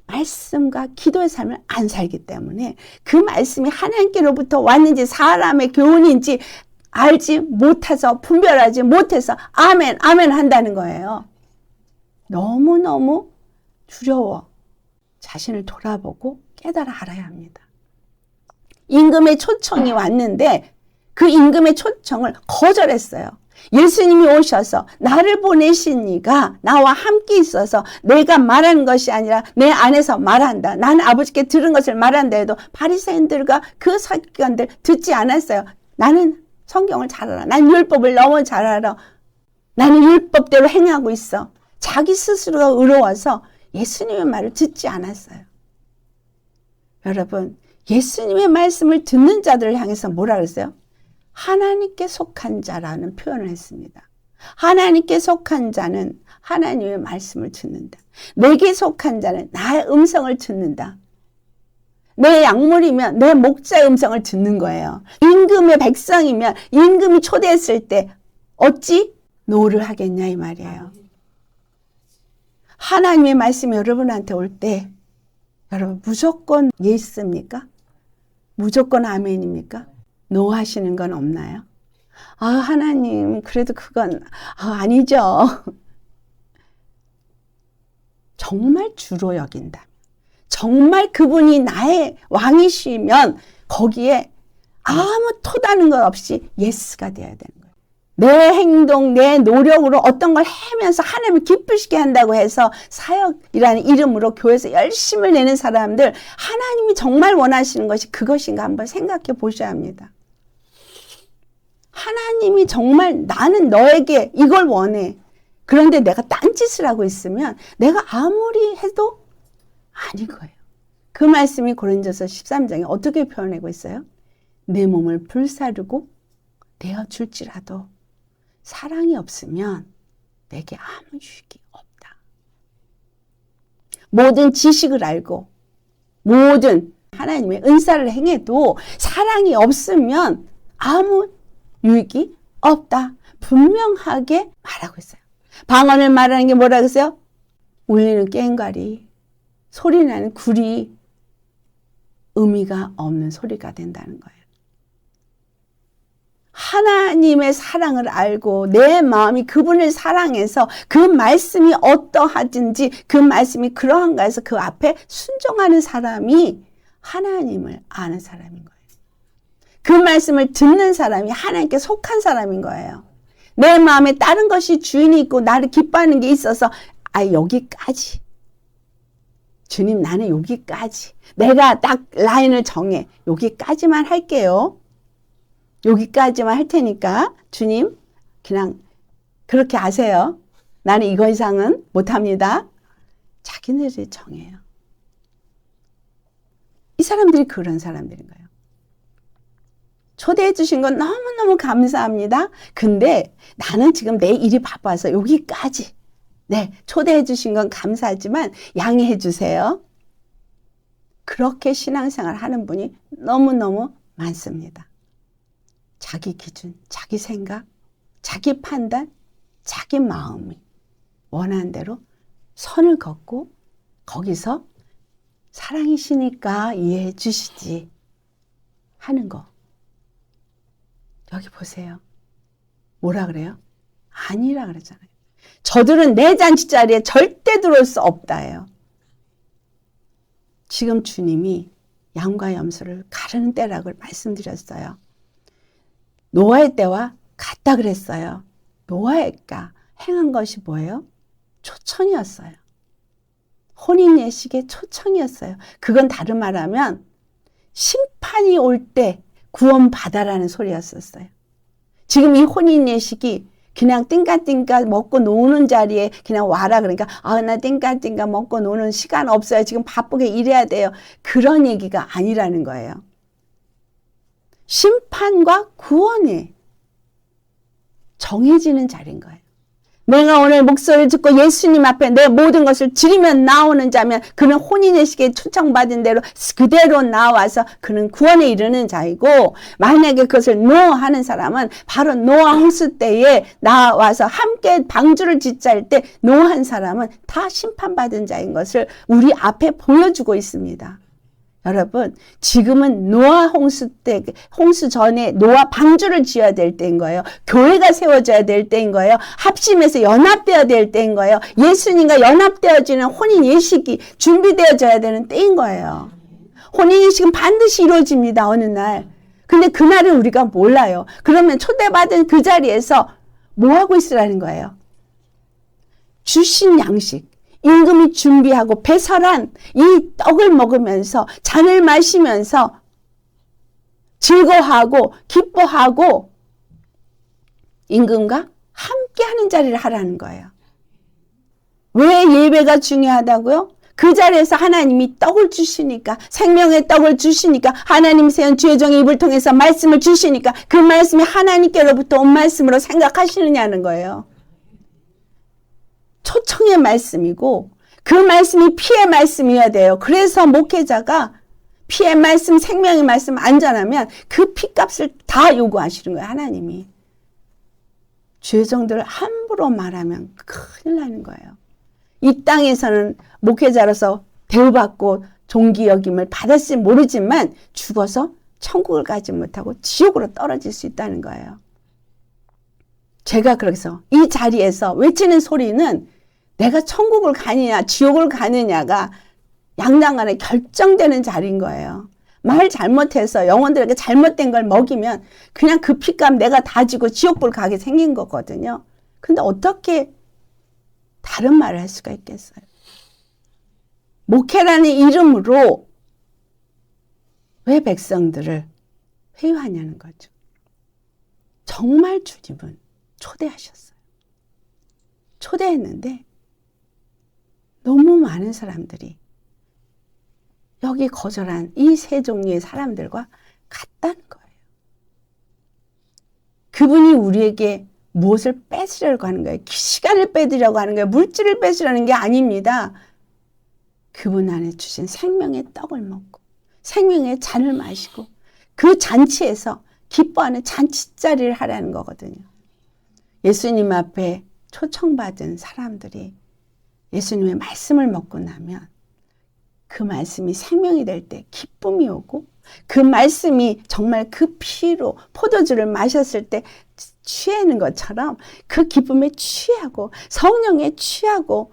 말씀과 기도의 삶을 안 살기 때문에 그 말씀이 하나님께로부터 왔는지 사람의 교훈인지 알지 못해서 분별하지 못해서 아멘 아멘 한다는 거예요. 너무너무 두려워. 자신을 돌아보고 깨달아 알아야 합니다. 임금의 초청이 왔는데 그 임금의 초청을 거절했어요. 예수님이 오셔서 나를 보내신 이가 나와 함께 있어서 내가 말하는 것이 아니라 내 안에서 말한다. 나는 아버지께 들은 것을 말한다 해도 바리새인들과 그 서기관들 듣지 않았어요. 나는 성경을 잘 알아. 난 율법을 너무 잘 알아. 나는 율법대로 행하고 있어. 자기 스스로가 의로워서 예수님의 말을 듣지 않았어요. 여러분, 예수님의 말씀을 듣는 자들을 향해서 뭐라 그랬어요? 하나님께 속한 자라는 표현을 했습니다. 하나님께 속한 자는 하나님의 말씀을 듣는다. 내게 속한 자는 나의 음성을 듣는다. 내 약물이면 내 목자의 음성을 듣는 거예요. 임금의 백성이면 임금이 초대했을 때 어찌 노를 하겠냐 이 말이에요. 하나님의 말씀이 여러분한테 올 때 여러분 무조건 예스입니까? 무조건 아멘입니까? 노 하시는 건 없나요? 아 하나님 그래도 그건 아니죠. 정말 주로 여긴다. 정말 그분이 나의 왕이시면 거기에 아무 토다는 것 없이 예스가 돼야 되는 거예요. 내 행동, 내 노력으로 어떤 걸 하면서 하나님을 기쁘시게 한다고 해서 사역이라는 이름으로 교회에서 열심을 내는 사람들 하나님이 정말 원하시는 것이 그것인가 한번 생각해 보셔야 합니다. 하나님이 정말 나는 너에게 이걸 원해. 그런데 내가 딴짓을 하고 있으면 내가 아무리 해도 아닌 거예요. 그 말씀이 고린도서 13장에 어떻게 표현하고 있어요? 내 몸을 불사르고 내어줄지라도 사랑이 없으면 내게 아무 유익이 없다. 모든 지식을 알고 모든 하나님의 은사를 행해도 사랑이 없으면 아무 유익이 없다. 분명하게 말하고 있어요. 방언을 말하는 게 뭐라고 했어요? 울리는 꽹과리, 소리나는 구리, 의미가 없는 소리가 된다는 거예요. 하나님의 사랑을 알고 내 마음이 그분을 사랑해서 그 말씀이 어떠하든지 그 말씀이 그러한가 해서 그 앞에 순종하는 사람이 하나님을 아는 사람인 거예요. 그 말씀을 듣는 사람이 하나님께 속한 사람인 거예요. 내 마음에 다른 것이 주인이 있고 나를 기뻐하는 게 있어서 여기까지. 주님 나는 여기까지. 내가 딱 라인을 정해. 여기까지만 할게요. 여기까지만 할 테니까 주님 그냥 그렇게 아세요? 나는 이거 이상은 못합니다. 자기네들이 정해요. 이 사람들이 그런 사람들인 거예요. 초대해 주신 건 너무너무 감사합니다. 근데 나는 지금 내 일이 바빠서 여기까지. 네, 초대해 주신 건 감사하지만 양해해 주세요. 그렇게 신앙생활 하는 분이 너무너무 많습니다. 자기 기준, 자기 생각, 자기 판단, 자기 마음이 원하는 대로 선을 긋고 거기서 사랑이시니까 이해해 주시지 하는 거. 여기 보세요. 뭐라 그래요? 아니라 그러잖아요. 저들은 내 잔치 자리에 절대 들어올 수 없다예요. 지금 주님이 양과 염소를 가르는 때라고 말씀드렸어요. 노아의 때와 같다 그랬어요. 노아가 행한 것이 뭐예요? 초청이었어요. 혼인 예식의 초청이었어요. 그건 다른 말하면 심판이 올 때 구원받아라는 소리였었어요. 지금 이 혼인 예식이 그냥 띵까띵까 먹고 노는 자리에 그냥 와라 그러니까 나 띵까띵까 먹고 노는 시간 없어요. 지금 바쁘게 일해야 돼요. 그런 얘기가 아니라는 거예요. 심판과 구원이 정해지는 자리인 거예요. 내가 오늘 목소리를 듣고 예수님 앞에 내 모든 것을 드리면 나오는 자면 그는 혼인예식에 초청받은 대로 그대로 나와서 그는 구원에 이르는 자이고, 만약에 그것을 노하는 사람은 바로 노아 홍수 때에 나와서 함께 방주를 짓잘 때 노한 사람은 다 심판받은 자인 것을 우리 앞에 보여주고 있습니다. 여러분, 지금은 노아 홍수 때, 홍수 전에 노아 방주를 지어야 될 때인 거예요. 교회가 세워져야 될 때인 거예요. 합심해서 연합되어야 될 때인 거예요. 예수님과 연합되어지는 혼인 예식이 준비되어져야 되는 때인 거예요. 혼인 예식은 반드시 이루어집니다. 어느 날. 근데 그날을 우리가 몰라요. 그러면 초대받은 그 자리에서 뭐 하고 있으라는 거예요? 주신 양식. 임금이 준비하고 배설한 이 떡을 먹으면서 잔을 마시면서 즐거워하고 기뻐하고 임금과 함께하는 자리를 하라는 거예요. 왜 예배가 중요하다고요? 그 자리에서 하나님이 떡을 주시니까, 생명의 떡을 주시니까, 하나님 세운 주의 종의 입을 통해서 말씀을 주시니까 그 말씀이 하나님께로부터 온 말씀으로 생각하시느냐는 거예요. 초청의 말씀이고 그 말씀이 피의 말씀이어야 돼요. 그래서 목회자가 피의 말씀, 생명의 말씀 안전하면 그 피값을 다 요구하시는 거예요. 하나님이. 죄종들을 함부로 말하면 큰일 나는 거예요. 이 땅에서는 목회자로서 대우받고 존귀 여김을 받았을지 모르지만 죽어서 천국을 가지 못하고 지옥으로 떨어질 수 있다는 거예요. 제가 그래서 이 자리에서 외치는 소리는 내가 천국을 가느냐 지옥을 가느냐가 양당간에 결정되는 자리인 거예요. 말 잘못해서 영혼들에게 잘못된 걸 먹이면 그냥 그 피값 내가 다 지고 지옥불 가게 생긴 거거든요. 근데 어떻게 다른 말을 할 수가 있겠어요? 목회라는 이름으로 왜 백성들을 회유하냐는 거죠. 정말 주님은 초대하셨어요. 초대했는데 너무 많은 사람들이 여기 거절한 이 세 종류의 사람들과 같다는 거예요. 그분이 우리에게 무엇을 뺏으려고 하는 거예요? 시간을 뺏으려고 하는 거예요. 물질을 뺏으려는 게 아닙니다. 그분 안에 주신 생명의 떡을 먹고 생명의 잔을 마시고 그 잔치에서 기뻐하는 잔치자리를 하라는 거거든요. 예수님 앞에 초청받은 사람들이 예수님의 말씀을 먹고 나면 그 말씀이 생명이 될 때 기쁨이 오고 그 말씀이 정말 그 피로 포도주를 마셨을 때 취하는 것처럼 그 기쁨에 취하고 성령에 취하고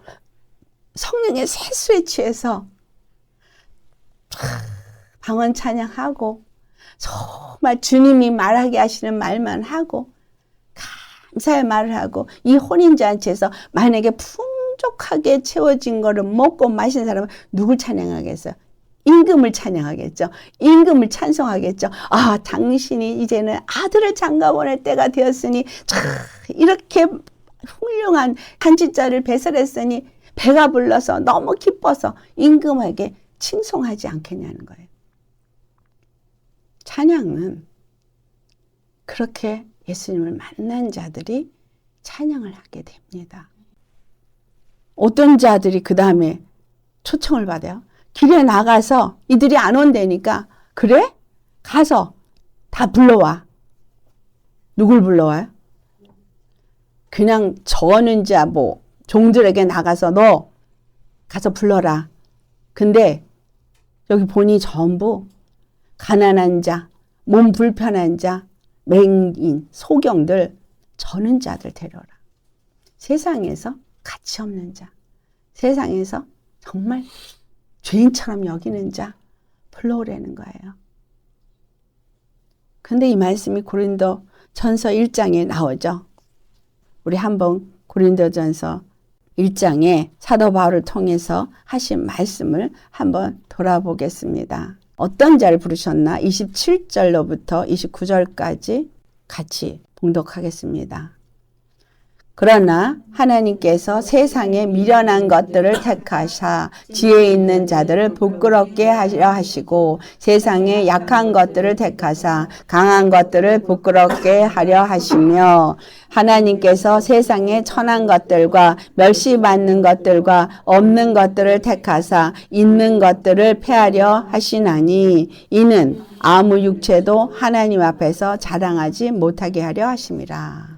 성령의 세수에 취해서 방언 찬양하고 정말 주님이 말하게 하시는 말만 하고 감사의 말을 하고 이 혼인잔치에서 만약에 풍족하게 채워진 거를 먹고 마신 사람은 누굴 찬양하겠어요? 임금을 찬양하겠죠. 임금을 찬송하겠죠. 아, 당신이 이제는 아들을 장가 보낼 때가 되었으니 이렇게 훌륭한 간치자를 배설했으니 배가 불러서 너무 기뻐서 임금에게 칭송하지 않겠냐는 거예요. 찬양은 그렇게 예수님을 만난 자들이 찬양을 하게 됩니다. 어떤 자들이 그 다음에 초청을 받아요. 길에 나가서 이들이 안 온다니까 그래? 가서 다 불러와. 누굴 불러와요? 그냥 저는 자 종들에게 나가서 너 가서 불러라. 근데 여기 보니 전부 가난한 자, 몸 불편한 자, 맹인, 소경들, 저는 자들 데려라. 세상에서 가치 없는 자, 세상에서 정말 죄인처럼 여기는 자 불러오라는 거예요. 근데 이 말씀이 고린도 전서 1장에 나오죠. 우리 한번 고린도전서 1장에 사도 바울을 통해서 하신 말씀을 한번 돌아보겠습니다. 어떤 자를 부르셨나? 27절로부터 29절까지 같이 봉독하겠습니다. 그러나 하나님께서 세상에 미련한 것들을 택하사 지혜 있는 자들을 부끄럽게 하려 하시고 세상에 약한 것들을 택하사 강한 것들을 부끄럽게 하려 하시며 하나님께서 세상에 천한 것들과 멸시받는 것들과 없는 것들을 택하사 있는 것들을 폐하려 하시나니 이는 아무 육체도 하나님 앞에서 자랑하지 못하게 하려 하심이라.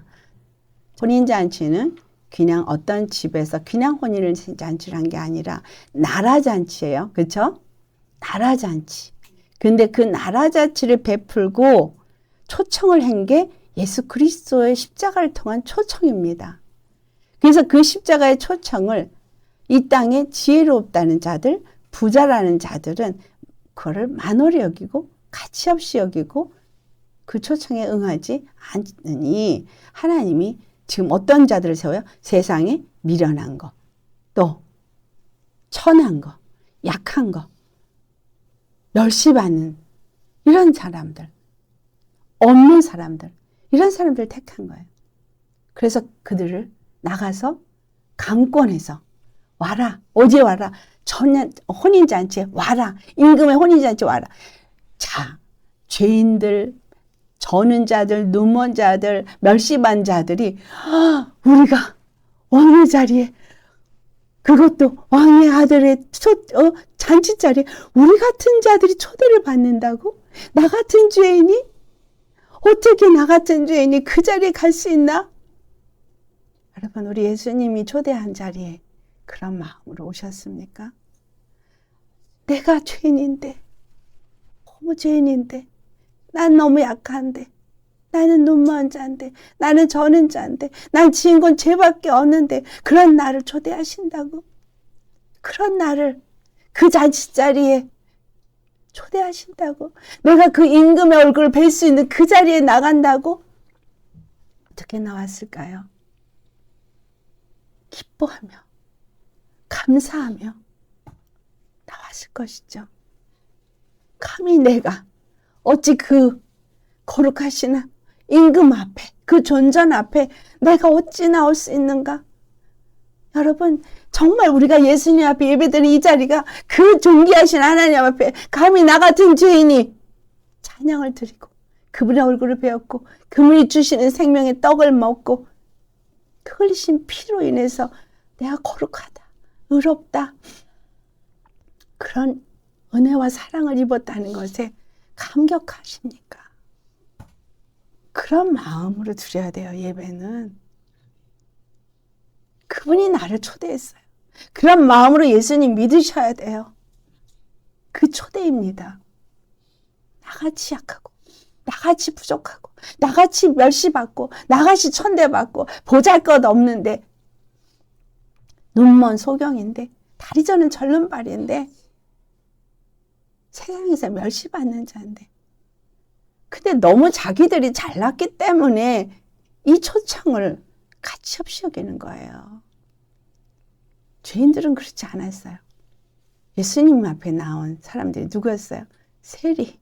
혼인잔치는 그냥 어떤 집에서 그냥 혼인잔치를 한 게 아니라 나라잔치예요. 그렇죠? 나라잔치. 근데 그 나라잔치를 베풀고 초청을 한 게 예수 그리스도의 십자가를 통한 초청입니다. 그래서 그 십자가의 초청을 이 땅에 지혜롭다는 자들, 부자라는 자들은 그거를 만홀히 여기고 가치 없이 여기고 그 초청에 응하지 않으니 하나님이 지금 어떤 자들을 세워요? 세상에 미련한 거, 또 천한 거, 약한 거, 멸시받는 이런 사람들, 없는 사람들, 이런 사람들을 택한 거예요. 그래서 그들을 나가서 강권해서 와라, 어제 와라, 혼인잔치에 와라, 임금의 혼인잔치에 와라. 자, 죄인들, 저는 자들, 눈먼 자들, 멸시받는 자들이 우리가 왕의 자리에 그것도 왕의 아들의 잔치 자리에 우리 같은 자들이 초대를 받는다고? 나 같은 죄인이? 어떻게 나 같은 죄인이 그 자리에 갈 수 있나? 여러분, 우리 예수님이 초대한 자리에 그런 마음으로 오셨습니까? 내가 죄인인데, 너무 죄인인데, 난 너무 약한데, 나는 눈먼 자인데, 나는 저는 자인데, 난 지은 건 죄밖에 없는데 그런 나를 초대하신다고? 그런 나를 그 잔치자리에 초대하신다고? 내가 그 임금의 얼굴을 뵐 수 있는 그 자리에 나간다고? 어떻게 나왔을까요? 기뻐하며 감사하며 나왔을 것이죠. 감히 내가 어찌 그 거룩하시나 임금 앞에, 그 존전 앞에 내가 어찌 나올 수 있는가? 여러분, 정말 우리가 예수님 앞에 예배드리는 이 자리가 그 존귀하신 하나님 앞에 감히 나 같은 죄인이 찬양을 드리고 그분의 얼굴을 배웠고 그분이 주시는 생명의 떡을 먹고 그 흘리신 피로 인해서 내가 거룩하다, 의롭다, 그런 은혜와 사랑을 입었다는 것에 감격하십니까? 그런 마음으로 드려야 돼요, 예배는. 그분이 나를 초대했어요. 그런 마음으로 예수님 믿으셔야 돼요. 그 초대입니다. 나같이 약하고, 나같이 부족하고, 나같이 멸시받고, 나같이 천대받고, 보잘것 없는데, 눈먼 소경인데, 다리 저는 절름발인데, 세상에서 멸시받는 자인데, 근데 너무 자기들이 잘났기 때문에 이 초청을 가치 없이 여기는 거예요. 죄인들은 그렇지 않았어요. 예수님 앞에 나온 사람들이 누구였어요? 세리,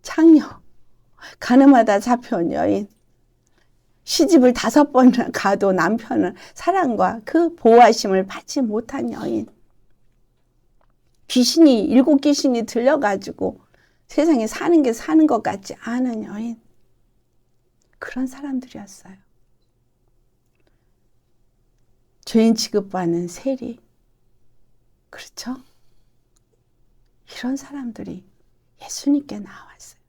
창녀, 가늠하다 잡혀온 여인, 시집을 5번 가도 남편은 사랑과 그 보호하심을 받지 못한 여인. 귀신이 7귀신이 들려가지고 세상에 사는 게 사는 것 같지 않은 여인. 그런 사람들이었어요. 죄인 취급받는 세리. 그렇죠? 이런 사람들이 예수님께 나왔어요.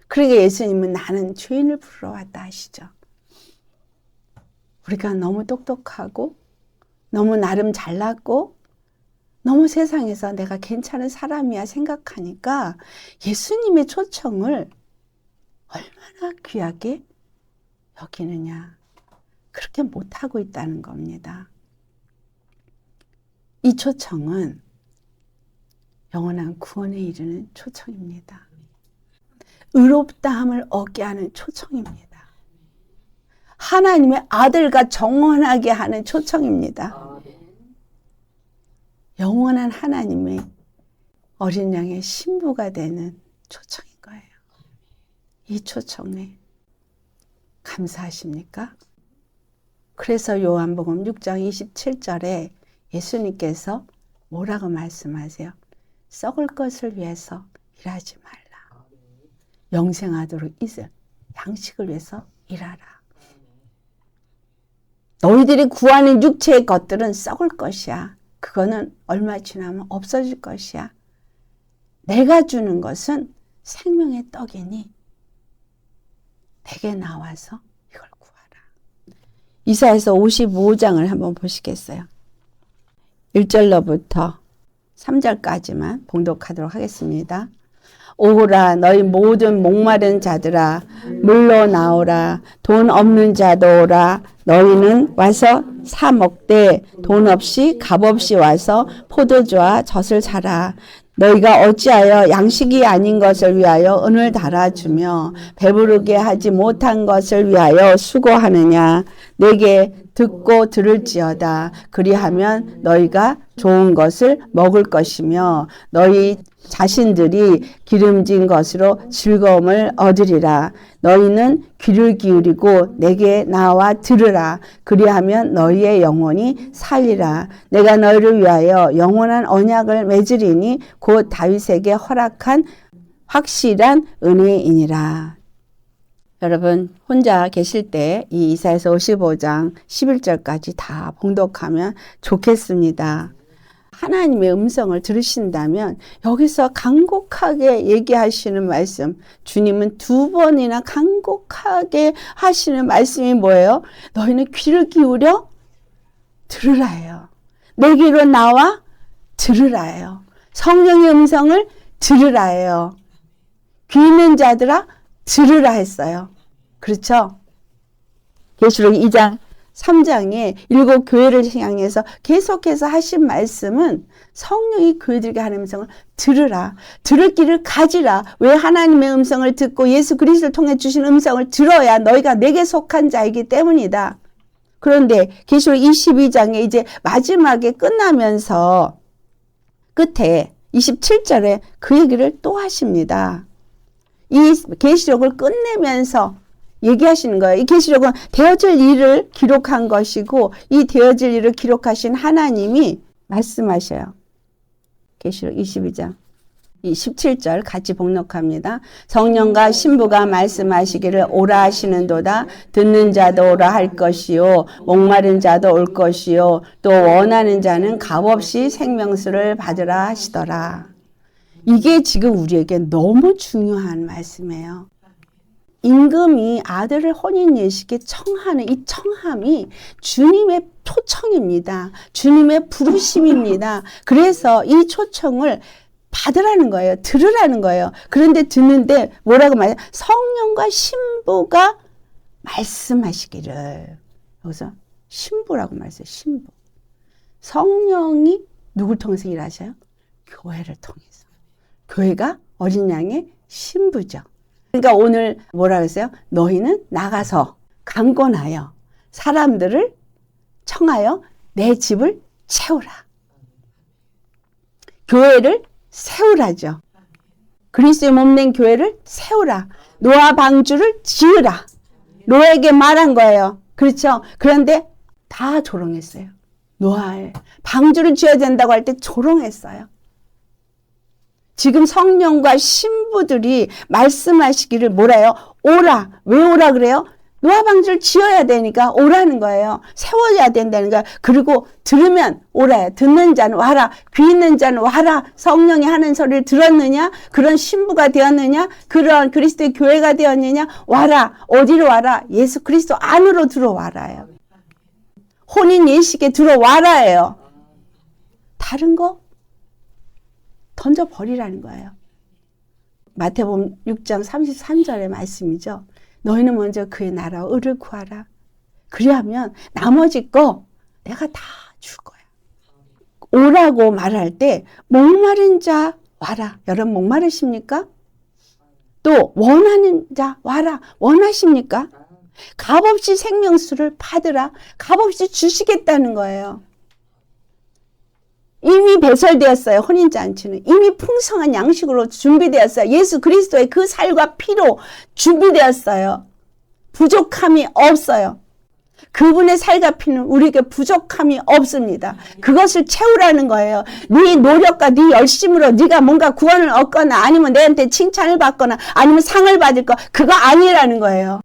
그러니까 예수님은 나는 죄인을 부르러 왔다 하시죠. 우리가 너무 똑똑하고 너무 나름 잘났고 너무 세상에서 내가 괜찮은 사람이야 생각하니까 예수님의 초청을 얼마나 귀하게 여기느냐. 그렇게 못하고 있다는 겁니다. 이 초청은 영원한 구원에 이르는 초청입니다. 의롭다함을 얻게 하는 초청입니다. 하나님의 아들과 정원하게 하는 초청입니다. 영원한 하나님의 어린 양의 신부가 되는 초청인 거예요. 이 초청에 감사하십니까? 그래서 요한복음 6장 27절에 예수님께서 뭐라고 말씀하세요? 썩을 것을 위해서 일하지 말라. 영생하도록 있을 양식을 위해서 일하라. 너희들이 구하는 육체의 것들은 썩을 것이야. 그거는 얼마 지나면 없어질 것이야. 내가 주는 것은 생명의 떡이니 내게 나와서 이걸 구하라. 이사야서 55장을 한번 보시겠어요? 1절로부터 3절까지만 봉독하도록 하겠습니다. 오라 너희 모든 목마른 자들아 물러 나오라. 돈 없는 자도 오라. 너희는 와서 사 먹되 돈 없이 값 없이 와서 포도주와 젖을 사라. 너희가 어찌하여 양식이 아닌 것을 위하여 은을 달아주며 배부르게 하지 못한 것을 위하여 수고하느냐. 내게 듣고 들을지어다. 그리하면 너희가 좋은 것을 먹을 것이며 너희 자신들이 기름진 것으로 즐거움을 얻으리라. 너희는 귀를 기울이고 내게 나와 들으라. 그리하면 너희의 영혼이 살리라. 내가 너희를 위하여 영원한 언약을 맺으리니 곧 다윗에게 허락한 확실한 은혜이니라. 여러분 혼자 계실 때 이 이사야서 55장 11절까지 다 봉독하면 좋겠습니다. 하나님의 음성을 들으신다면 여기서 간곡하게 얘기하시는 말씀, 주님은 2번이나 간곡하게 하시는 말씀이 뭐예요? 너희는 귀를 기울여 들으라예요. 내 귀로 나와 들으라예요. 성령의 음성을 들으라예요. 귀 있는 자들아 들으라 했어요. 그렇죠? 계시록 2장 3장에 7 교회를 향해서 계속해서 하신 말씀은 성령이 교회들에게 하는 음성을 들으라. 들을 길을 가지라. 왜 하나님의 음성을 듣고 예수 그리스도를 통해 주신 음성을 들어야 너희가 내게 속한 자이기 때문이다. 그런데 계시록 22장에 이제 마지막에 끝나면서 끝에 27절에 그 얘기를 또 하십니다. 이 계시록을 끝내면서 얘기하시는 거예요. 이 계시록은 되어질 일을 기록한 것이고 이 되어질 일을 기록하신 하나님이 말씀하셔요. 계시록 22장 17절 같이 봉독합니다. 성령과 신부가 말씀하시기를 오라 하시는도다. 듣는 자도 오라 할 것이요 목마른 자도 올 것이요 또 원하는 자는 값없이 생명수를 받으라 하시더라. 이게 지금 우리에게 너무 중요한 말씀이에요. 임금이 아들을 혼인 예식에 청하는 이 청함이 주님의 초청입니다. 주님의 부르심입니다. 그래서 이 초청을 받으라는 거예요. 들으라는 거예요. 그런데 듣는데 뭐라고 말해요? 성령과 신부가 말씀하시기를. 여기서 신부라고 말했어요. 신부. 성령이 누굴 통해서 일하셔요? 교회를 통해서. 교회가 어린 양의 신부죠. 그러니까 오늘 뭐라 그랬어요? 너희는 나가서 강권하여 사람들을 청하여 내 집을 채우라. 교회를 세우라죠. 그리스도의 몸된 교회를 세우라. 노아 방주를 지으라. 노아에게 말한 거예요. 그렇죠? 그런데 다 조롱했어요. 노아의 방주를 지어야 된다고 할 때 조롱했어요. 지금 성령과 신부들이 말씀하시기를 뭐래요? 오라. 왜 오라 그래요? 노아 방주를 지어야 되니까 오라는 거예요. 세워야 된다는 거예요. 그리고 들으면 오라요. 듣는 자는 와라. 귀 있는 자는 와라. 성령이 하는 소리를 들었느냐? 그런 신부가 되었느냐? 그런 그리스도의 교회가 되었느냐? 와라. 어디로 와라? 예수 그리스도 안으로 들어와라요. 혼인 예식에 들어와라예요. 다른 거 던져버리라는 거예요. 마태복음 6장 33절의 말씀이죠. 너희는 먼저 그의 나라와 의를 구하라. 그리하면 나머지 거 내가 다 줄 거야. 오라고 말할 때 목마른 자 와라. 여러분 목마르십니까? 또 원하는 자 와라. 원하십니까? 값없이 생명수를 받으라. 값없이 주시겠다는 거예요. 이미 배설되었어요. 혼인잔치는 이미 풍성한 양식으로 준비되었어요. 예수 그리스도의 그 살과 피로 준비되었어요. 부족함이 없어요. 그분의 살과 피는 우리에게 부족함이 없습니다. 그것을 채우라는 거예요. 네 노력과 네 열심으로 네가 뭔가 구원을 얻거나 아니면 내한테 칭찬을 받거나 아니면 상을 받을 거 그거 아니라는 거예요.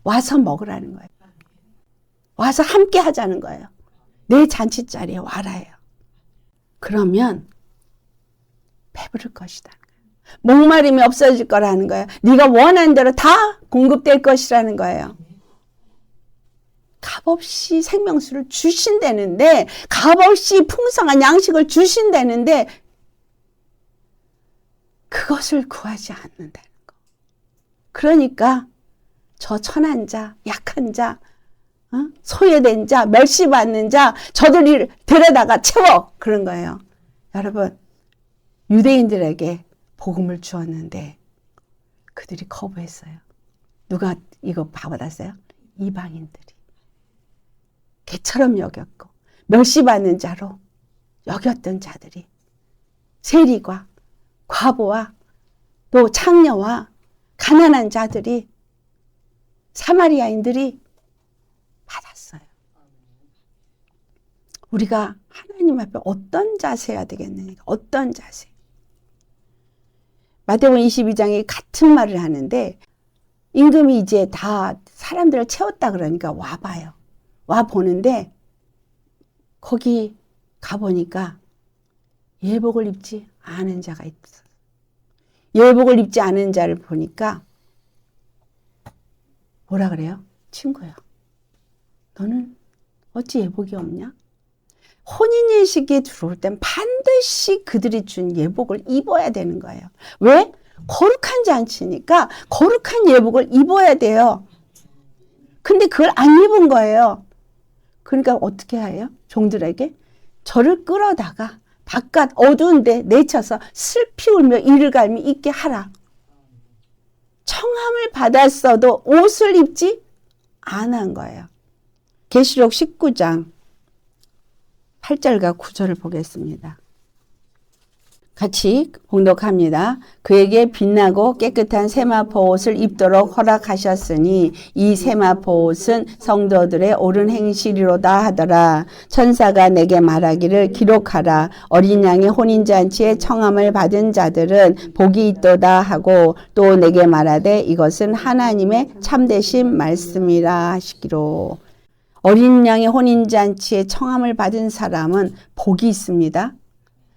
와서 먹으라는 거예요. 와서 함께 하자는 거예요. 내 잔치 자리에 와라예요. 그러면 배부를 것이다. 목마름이 없어질 거라는 거예요. 네가 원하는 대로 다 공급될 것이라는 거예요. 값없이 생명수를 주신다는데 값없이 풍성한 양식을 주신다는데 그것을 구하지 않는다는 거. 그러니까 저 천한 자, 약한 자, 소외된 자, 멸시받는 자, 저들이 데려다가 채워. 그런 거예요. 여러분, 유대인들에게 복음을 주었는데 그들이 거부했어요. 누가 이거 받았어요? 이방인들이. 개처럼 여겼고 멸시받는 자로 여겼던 자들이 세리와 과부와 또 창녀와 가난한 자들이 사마리아인들이 받았어요. 우리가 하나님 앞에 어떤 자세야 되겠느냐? 어떤 자세? 마태복음 22장에 같은 말을 하는데 임금이 이제 다 사람들을 채웠다 그러니까 와봐요. 와보는데 거기 가보니까 예복을 입지 않은 자가 있어. 예복을 입지 않은 자를 보니까 뭐라 그래요? 친구야. 너는 어찌 예복이 없냐? 혼인예식에 들어올 땐 반드시 그들이 준 예복을 입어야 되는 거예요. 왜? 거룩한 잔치니까 거룩한 예복을 입어야 돼요. 근데 그걸 안 입은 거예요. 그러니까 어떻게 해요? 종들에게 저를 끌어다가 바깥 어두운 데 내쳐서 슬피 울며 이를 갈미 있게 하라. 청함을 받았어도 옷을 입지 않은 거예요. 계시록 19장 8절과 9절을 보겠습니다. 같이 봉독합니다. 그에게 빛나고 깨끗한 세마포 옷을 입도록 허락하셨으니 이 세마포 옷은 성도들의 옳은 행실이로다 하더라. 천사가 내게 말하기를 기록하라. 어린 양의 혼인잔치에 청함을 받은 자들은 복이 있도다 하고 또 내게 말하되 이것은 하나님의 참되신 말씀이라 하시기로. 어린 양의 혼인잔치에 청함을 받은 사람은 복이 있습니다.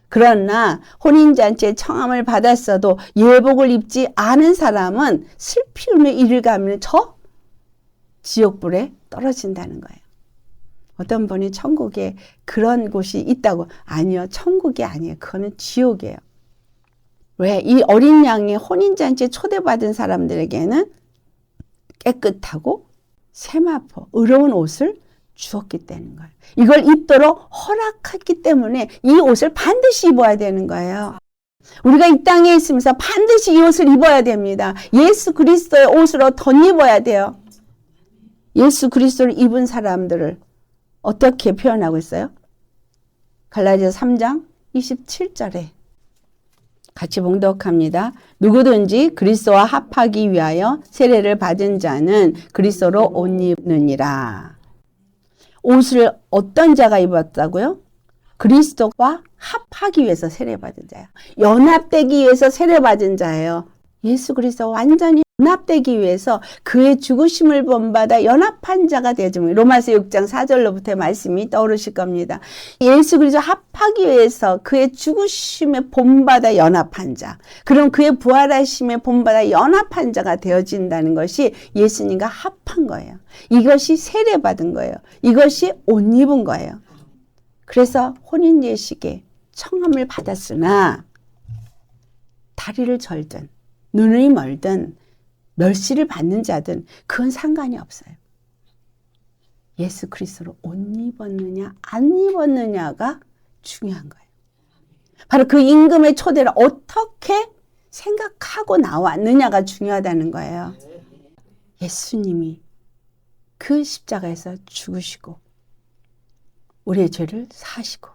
그러나 혼인잔치에 청함을 받았어도 예복을 입지 않은 사람은 슬피 울며 이를 가면 저 지옥불에 떨어진다는 거예요. 어떤 분이 천국에 그런 곳이 있다고. 아니요. 천국이 아니에요. 그거는 지옥이에요. 왜? 이 어린 양의 혼인잔치에 초대받은 사람들에게는 깨끗하고 세마포, 의로운 옷을 주었기 때문인 거예요. 이걸 입도록 허락했기 때문에 이 옷을 반드시 입어야 되는 거예요. 우리가 이 땅에 있으면서 반드시 이 옷을 입어야 됩니다. 예수 그리스도의 옷으로 덧입어야 돼요. 예수 그리스도를 입은 사람들을 어떻게 표현하고 있어요? 갈라디아 3장 27절에 같이 봉독합니다. 누구든지 그리스도와 합하기 위하여 세례를 받은 자는 그리스도로 옷 입느니라. 옷을 어떤 자가 입었다고요? 그리스도와 합하기 위해서 세례받은 자예요. 연합되기 위해서 세례받은 자예요. 예수 그리스도 완전히 연합되기 위해서 그의 죽으심을 본받아 연합한 자가 되어지면 로마서 6장 4절로부터의 말씀이 떠오르실 겁니다. 예수 그리스도 합하기 위해서 그의 죽으심에 본받아 연합한 자, 그럼 그의 부활하심에 본받아 연합한 자가 되어진다는 것이 예수님과 합한 거예요. 이것이 세례받은 거예요. 이것이 옷 입은 거예요. 그래서 혼인 예식에 청함을 받았으나 다리를 절든 눈이 멀든 멸시를 받는 자든 그건 상관이 없어요. 예수 그리스도로 옷 입었느냐 안 입었느냐가 중요한 거예요. 바로 그 임금의 초대를 어떻게 생각하고 나왔느냐가 중요하다는 거예요. 예수님이 그 십자가에서 죽으시고 우리의 죄를 사시고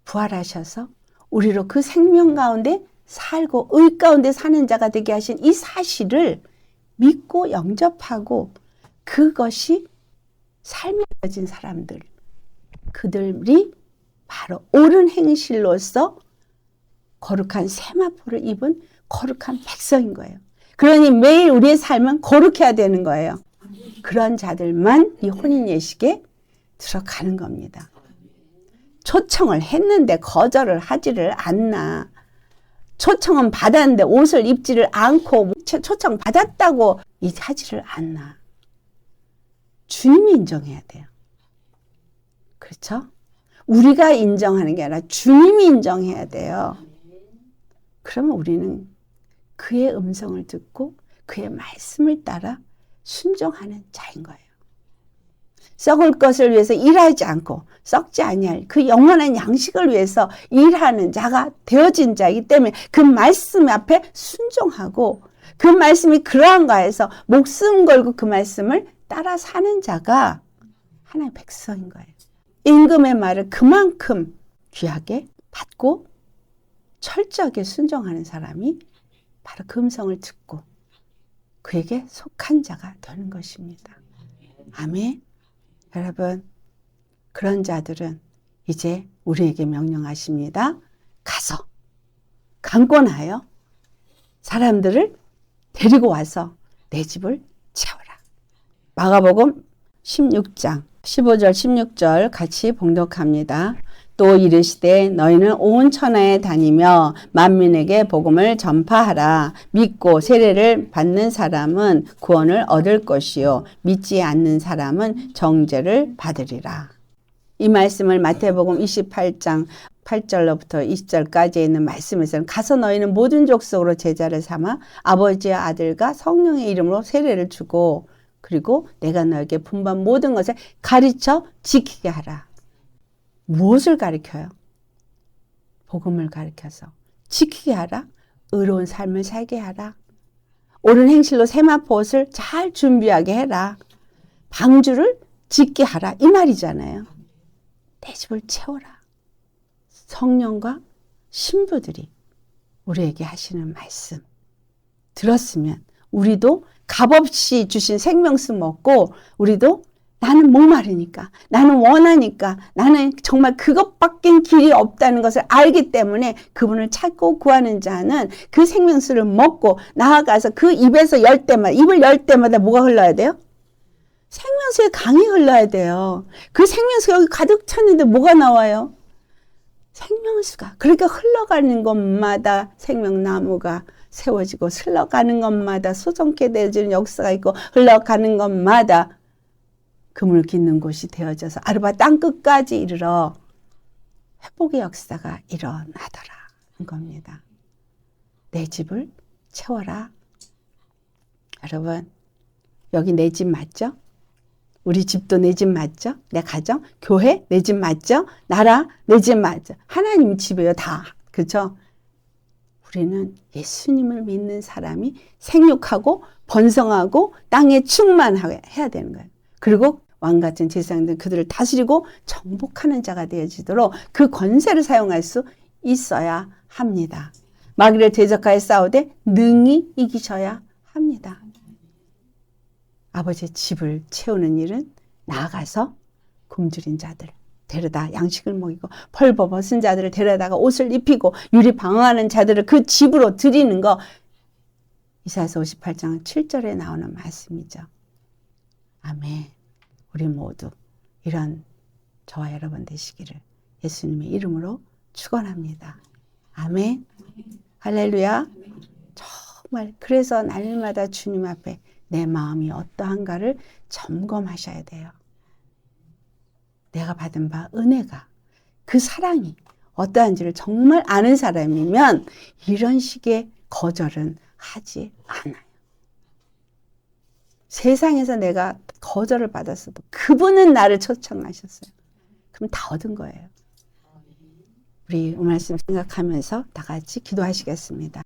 부활하셔서 우리로 그 생명 가운데 살고 의 가운데 사는 자가 되게 하신 이 사실을 믿고 영접하고 그것이 삶에 가진 사람들, 그들이 바로 옳은 행실로서 거룩한 세마포를 입은 거룩한 백성인 거예요. 그러니 매일 우리의 삶은 거룩해야 되는 거예요. 그런 자들만 이 혼인 예식에 들어가는 겁니다. 초청을 했는데 거절을 하지를 않나. 초청은 받았는데 옷을 입지를 않고 초청 받았다고 하지를 않나. 주님이 인정해야 돼요. 그렇죠? 우리가 인정하는 게 아니라 주님이 인정해야 돼요. 그러면 우리는 그의 음성을 듣고 그의 말씀을 따라 순종하는 자인 거예요. 썩을 것을 위해서 일하지 않고 썩지 아니할 그 영원한 양식을 위해서 일하는 자가 되어진 자이기 때문에 그 말씀 앞에 순종하고 그 말씀이 그러한가 해서 목숨 걸고 그 말씀을 따라 사는 자가 하나님의 백성인 거예요. 임금의 말을 그만큼 귀하게 받고 철저하게 순종하는 사람이 바로 그 음성을 듣고 그에게 속한 자가 되는 것입니다. 아멘. 여러분, 그런 자들은 이제 우리에게 명령하십니다. 가서 강권하여 사람들을 데리고 와서 내 집을 채워라. 마가복음 16장 15절 16절 같이 봉독합니다. 또 이르시되 너희는 온 천하에 다니며 만민에게 복음을 전파하라. 믿고 세례를 받는 사람은 구원을 얻을 것이요 믿지 않는 사람은 정죄를 받으리라. 이 말씀을 마태복음 28장 8절로부터 20절까지 있는 말씀에서는 가서 너희는 모든 족속으로 제자를 삼아 아버지와 아들과 성령의 이름으로 세례를 주고 그리고 내가 너에게 분반 모든 것을 가르쳐 지키게 하라. 무엇을 가르쳐요? 복음을 가르쳐서 지키게 하라. 의로운 삶을 살게 하라. 옳은 행실로 세마포옷을 잘 준비하게 해라. 방주를 짓게 하라. 이 말이잖아요. 내 집을 채워라. 성령과 신부들이 우리에게 하시는 말씀 들었으면 우리도 값없이 주신 생명수 먹고 우리도 나는 목마르니까 나는 원하니까 나는 정말 그것밖엔 길이 없다는 것을 알기 때문에 그분을 찾고 구하는 자는 그 생명수를 먹고 나아가서 그 입에서 열 때마다 입을 열 때마다 뭐가 흘러야 돼요? 생명수의 강이 흘러야 돼요. 그 생명수가 여기 가득 찼는데 뭐가 나와요? 생명수가. 그러니까 흘러가는 것마다 생명나무가 세워지고 흘러가는 것마다 소성케 되어지는 역사가 있고 흘러가는 것마다 그물 깃는 곳이 되어져서 아르바 땅끝까지 이르러 회복의 역사가 일어나더라는 겁니다. 내 집을 채워라. 여러분, 여기 내 집 맞죠? 우리 집도 내 집 맞죠? 내 가정, 교회 내 집 맞죠? 나라 내 집 맞죠? 하나님 집이에요, 다. 그렇죠? 우리는 예수님을 믿는 사람이 생육하고 번성하고 땅에 충만하게 해야 되는 거예요. 그리고 왕같은 제사장들 그들을 다스리고 정복하는 자가 되어지도록 그 권세를 사용할 수 있어야 합니다. 마귀를 대적하여 싸우되 능히 이기셔야 합니다. 아버지의 집을 채우는 일은 나아가서 굶주린 자들 데려다 양식을 먹이고 벌거벗은 자들을 데려다가 옷을 입히고 유리 방황하는 자들을 그 집으로 들이는 거, 이사야서 58장 7절에 나오는 말씀이죠. 아멘. 우리 모두 이런 저와 여러분 되시기를 예수님의 이름으로 축원합니다. 아멘. 할렐루야. 정말 그래서 날마다 주님 앞에 내 마음이 어떠한가를 점검하셔야 돼요. 내가 받은 바 은혜가, 그 사랑이 어떠한지를 정말 아는 사람이면 이런 식의 거절은 하지 않아요. 세상에서 내가 거절을 받았어도 그분은 나를 초청하셨어요. 그럼 다 얻은 거예요. 우리 말씀 생각하면서 다 같이 기도하시겠습니다.